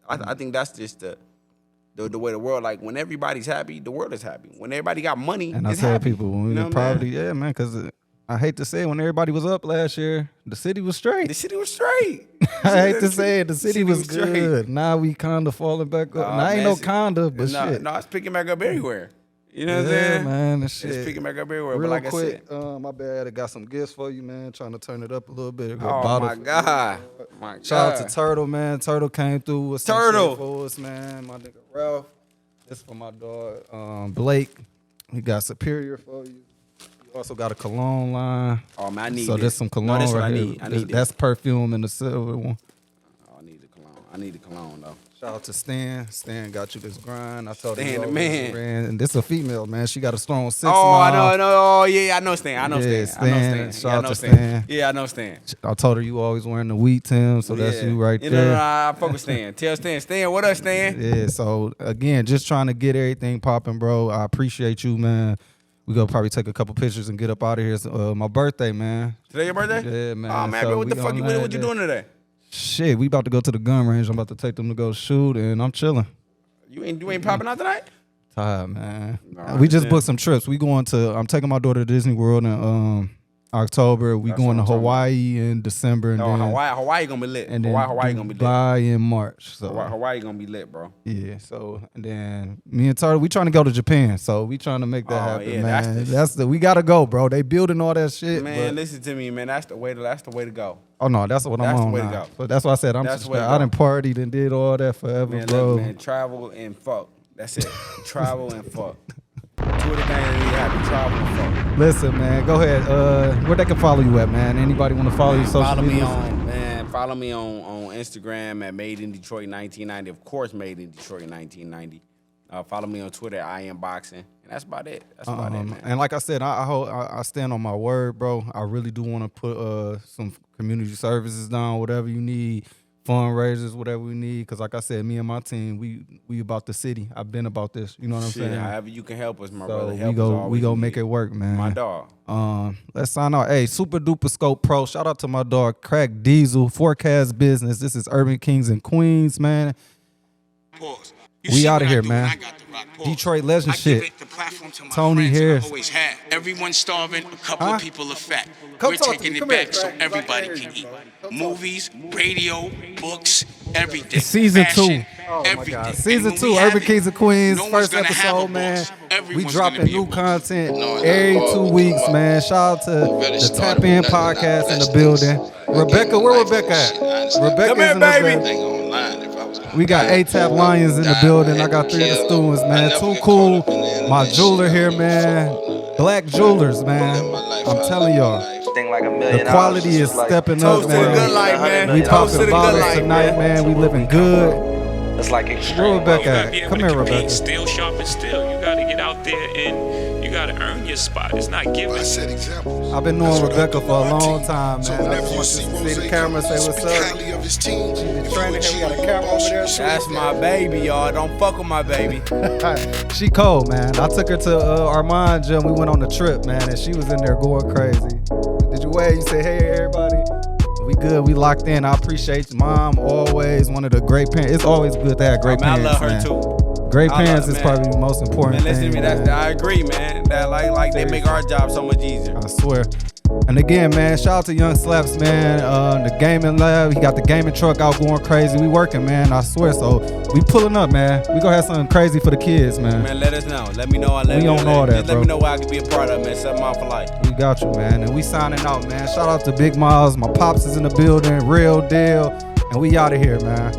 Speaker 6: I think that's just the way the world. Like when everybody's happy, the world is happy. When everybody got money,
Speaker 3: And I
Speaker 6: it's
Speaker 3: tell
Speaker 6: happy.
Speaker 3: people when we
Speaker 6: You know
Speaker 3: in
Speaker 6: what I'm
Speaker 3: poverty, yeah, man, because I hate to say it, when everybody was up last year, the city was straight.
Speaker 6: The city was straight.
Speaker 3: I hate to say it, the city was
Speaker 6: straight.
Speaker 3: good. Now we kind of falling back up. Now ain't no kinda, but shit.
Speaker 6: No, it's picking back up everywhere. You know what I'm
Speaker 3: Yeah,
Speaker 6: saying?
Speaker 3: man, that shit.
Speaker 6: It's picking back up everywhere.
Speaker 3: Real
Speaker 6: but like
Speaker 3: quick,
Speaker 6: I said,
Speaker 3: my bad. I got some gifts for you, man. Trying to turn it up a little bit.
Speaker 6: oh my God. My God.
Speaker 3: Shout out to Turtle, man. Turtle came through with some
Speaker 6: Turtle.
Speaker 3: shit for us, man. My nigga Ralph. This for my dog, Blake. He got Superior for you. You also got a cologne line.
Speaker 6: Oh man, I need
Speaker 3: So
Speaker 6: this.
Speaker 3: there's some cologne
Speaker 6: No, this what
Speaker 3: right
Speaker 6: I
Speaker 3: here.
Speaker 6: need. I need this.
Speaker 3: That's perfume in the silver one.
Speaker 6: Oh, I need the cologne. I need the cologne though.
Speaker 3: Shout out to Stan. Stan got you this grind. I told
Speaker 6: Stan
Speaker 3: her
Speaker 6: the
Speaker 3: you
Speaker 6: man.
Speaker 3: always ran. And this a female, man. She got a strong 6
Speaker 6: Oh,
Speaker 3: mile.
Speaker 6: I know. Oh, yeah, I know Stan. I know
Speaker 3: Yeah,
Speaker 6: Stan. I know
Speaker 3: Stan.
Speaker 6: Stan.
Speaker 3: Shout
Speaker 6: Yeah, I
Speaker 3: out
Speaker 6: know
Speaker 3: to
Speaker 6: Stan.
Speaker 3: Stan.
Speaker 6: Yeah, I know Stan.
Speaker 3: I told her you always wearing the wheat Tim, so that's
Speaker 6: Yeah.
Speaker 3: you right
Speaker 6: You
Speaker 3: there.
Speaker 6: know, I fuck with Stan. Tell Stan. Stan, what up, Stan?
Speaker 3: Yeah, so again, just trying to get everything popping, bro. I appreciate you, man. We gonna probably take a couple pictures and get up out of here. It's my birthday, man.
Speaker 6: Today your birthday?
Speaker 3: Yeah, man.
Speaker 6: Oh man,
Speaker 3: So
Speaker 6: bro, what
Speaker 3: we
Speaker 6: the fuck
Speaker 3: gonna
Speaker 6: what
Speaker 3: land
Speaker 6: you
Speaker 3: there.
Speaker 6: doing today?
Speaker 3: Shit, we about to go to the gun range. I'm about to take them to go shoot, and I'm chilling.
Speaker 6: You ain't popping out tonight?
Speaker 3: Tired, man.
Speaker 6: No,
Speaker 3: We just
Speaker 6: I
Speaker 3: booked some trips. We going to. I'm taking my daughter to Disney World in October. We
Speaker 6: That's
Speaker 3: going to
Speaker 6: what I'm talking
Speaker 3: Hawaii in December, and
Speaker 6: No,
Speaker 3: then
Speaker 6: Hawaii gonna be lit.
Speaker 3: and then
Speaker 6: Hawaii gonna be lit.
Speaker 3: Dubai in March. So
Speaker 6: Hawaii gonna be lit, bro.
Speaker 3: yeah. So and then me and Turtle, we trying to go to Japan. So we trying to make that
Speaker 6: Oh,
Speaker 3: happen,
Speaker 6: yeah,
Speaker 3: man.
Speaker 6: that's
Speaker 3: We gotta go, bro. They building all that shit.
Speaker 6: Man,
Speaker 3: but-
Speaker 6: listen to me, man. That's the way to go.
Speaker 3: oh no, that's what I'm
Speaker 6: That's the
Speaker 3: on
Speaker 6: way to
Speaker 3: now.
Speaker 6: go.
Speaker 3: But that's why I said
Speaker 6: That's the way to
Speaker 3: I
Speaker 6: go.
Speaker 3: done partied and did all that forever,
Speaker 6: Man,
Speaker 3: bro.
Speaker 6: look, man, travel and fuck. That's it. Travel and fuck. Two of the things that we have to travel and fuck.
Speaker 3: Listen, man, go ahead. Where they can follow you at, man? Anybody want to follow you social
Speaker 6: Follow me
Speaker 3: media?
Speaker 6: Follow me on Instagram at Made in Detroit 1990. Of course, Made in Detroit 1990. Follow me on Twitter at I Am Boxing. And that's about it. That's about it, man.
Speaker 3: And like I said, I stand on my word, bro. I really do want to put some community services down, whatever you need, fundraisers, whatever we need. Because like I said, me and my team, we about the city. I've been about this. You know what I'm
Speaker 6: Shit,
Speaker 3: saying?
Speaker 6: however you can help us, my
Speaker 3: So
Speaker 6: brother.
Speaker 3: we
Speaker 6: Help us
Speaker 3: go
Speaker 6: always need
Speaker 3: make it work, man.
Speaker 6: My dog.
Speaker 3: Let's sign out. Hey, Super Duper Scope Pro. Shout out to my dog, Crack Diesel, Forecast Business. This is Urban Kings and Queens, man.
Speaker 1: Pause.
Speaker 3: We
Speaker 1: see
Speaker 3: outta
Speaker 1: what I
Speaker 3: here,
Speaker 1: do when
Speaker 3: man.
Speaker 1: I got the rock. Pause.
Speaker 3: Detroit legend
Speaker 1: I
Speaker 3: shit.
Speaker 1: give it the platform to my
Speaker 3: Tony
Speaker 1: friends,
Speaker 3: Harris.
Speaker 1: I always have. Everyone's starving, a couple
Speaker 3: Huh?
Speaker 1: of people are fat.
Speaker 3: Come
Speaker 1: We're
Speaker 3: talk to
Speaker 1: taking
Speaker 3: me.
Speaker 1: it
Speaker 3: Come
Speaker 1: back
Speaker 3: here,
Speaker 1: so
Speaker 3: Craig.
Speaker 1: everybody
Speaker 3: Right
Speaker 1: can
Speaker 3: here,
Speaker 1: eat.
Speaker 3: bro. Come
Speaker 1: Movies, radio, books, everything.
Speaker 3: Season
Speaker 1: Fashion,
Speaker 3: 2. Oh my
Speaker 1: everything.
Speaker 3: God.
Speaker 1: And
Speaker 3: Season
Speaker 1: when
Speaker 3: 2,
Speaker 1: we have
Speaker 3: Urban
Speaker 1: it,
Speaker 3: Kings and Queens.
Speaker 1: no one's
Speaker 3: First
Speaker 1: gonna have a
Speaker 3: episode, man.
Speaker 1: boss.
Speaker 3: We
Speaker 1: Everyone's
Speaker 3: dropping
Speaker 1: gonna be
Speaker 3: new
Speaker 1: a boss.
Speaker 3: content every 2 weeks, man. Shout out to the Tap In podcast in the building. Rebecca, where Rebecca at? Rebecca's
Speaker 6: here,
Speaker 3: in the
Speaker 6: baby.
Speaker 3: building. We got A-Tap Lions in the building. I got 3 of the students, man. Too cool. My jeweler here, man. Black jewelers, man. I'm telling y'all.
Speaker 4: Thing like $1
Speaker 3: The
Speaker 4: million.
Speaker 3: quality is stepping up,
Speaker 6: Toast to the good
Speaker 3: man.
Speaker 6: life, man.
Speaker 3: We
Speaker 6: Toast to
Speaker 3: popping
Speaker 6: the good
Speaker 3: bottles
Speaker 6: life,
Speaker 3: tonight, man. We living good.
Speaker 4: it's like
Speaker 3: Where
Speaker 4: extreme.
Speaker 3: Rebecca
Speaker 5: You gotta
Speaker 3: at?
Speaker 5: be able
Speaker 3: Come
Speaker 5: to
Speaker 3: here,
Speaker 5: compete.
Speaker 3: Rebecca.
Speaker 5: Still sharp and still. You gotta get out there and you gotta earn your spot. It's not given.
Speaker 2: I set examples.
Speaker 3: I've been knowing
Speaker 2: That's what I
Speaker 3: Rebecca
Speaker 2: do
Speaker 3: for a
Speaker 2: with my
Speaker 3: long
Speaker 2: team.
Speaker 3: time,
Speaker 2: So
Speaker 3: man. I
Speaker 2: whenever
Speaker 3: just
Speaker 2: you
Speaker 3: want
Speaker 2: see
Speaker 3: you to
Speaker 2: Rose
Speaker 3: see the camera, say
Speaker 2: speak
Speaker 3: what's up.
Speaker 2: highly of his team, if you
Speaker 3: training
Speaker 2: a
Speaker 3: him,
Speaker 2: G
Speaker 3: we got
Speaker 2: or
Speaker 3: a
Speaker 2: you
Speaker 3: camera
Speaker 2: boss,
Speaker 3: over there.
Speaker 2: you respect
Speaker 6: That's
Speaker 2: that.
Speaker 6: my baby, y'all. Don't fuck with my baby.
Speaker 3: She cold, man. I took her to Armand gym. We went on the trip, man, and she was in there going crazy. Did you wave? You say, hey, everybody. We good. We locked in. I appreciate you, Mom. Always one of the great parents. It's always good to have great
Speaker 6: I
Speaker 3: parents,
Speaker 6: love her
Speaker 3: man.
Speaker 6: too.
Speaker 3: Great
Speaker 6: I
Speaker 3: parents
Speaker 6: love-
Speaker 3: is
Speaker 6: man.
Speaker 3: probably the most important
Speaker 6: Man, listen
Speaker 3: thing.
Speaker 6: to me.
Speaker 3: man.
Speaker 6: I agree, man. That like they make our job so much easier.
Speaker 3: I swear. And again, man, shout out to Young Slaps, man. The gaming lab, he got the gaming truck out going crazy. We working, man. I swear. So we pulling up, man. We gonna have something crazy for the kids, man.
Speaker 6: Man, let us know. Let me know.
Speaker 3: We on all that,
Speaker 6: just
Speaker 3: bro.
Speaker 6: let me know what I can be a part of, man. 7 Mile for life.
Speaker 3: We got you, man. And we signing out, man. Shout out to Big Miles. My pops is in the building. Real deal. And we out of here, man.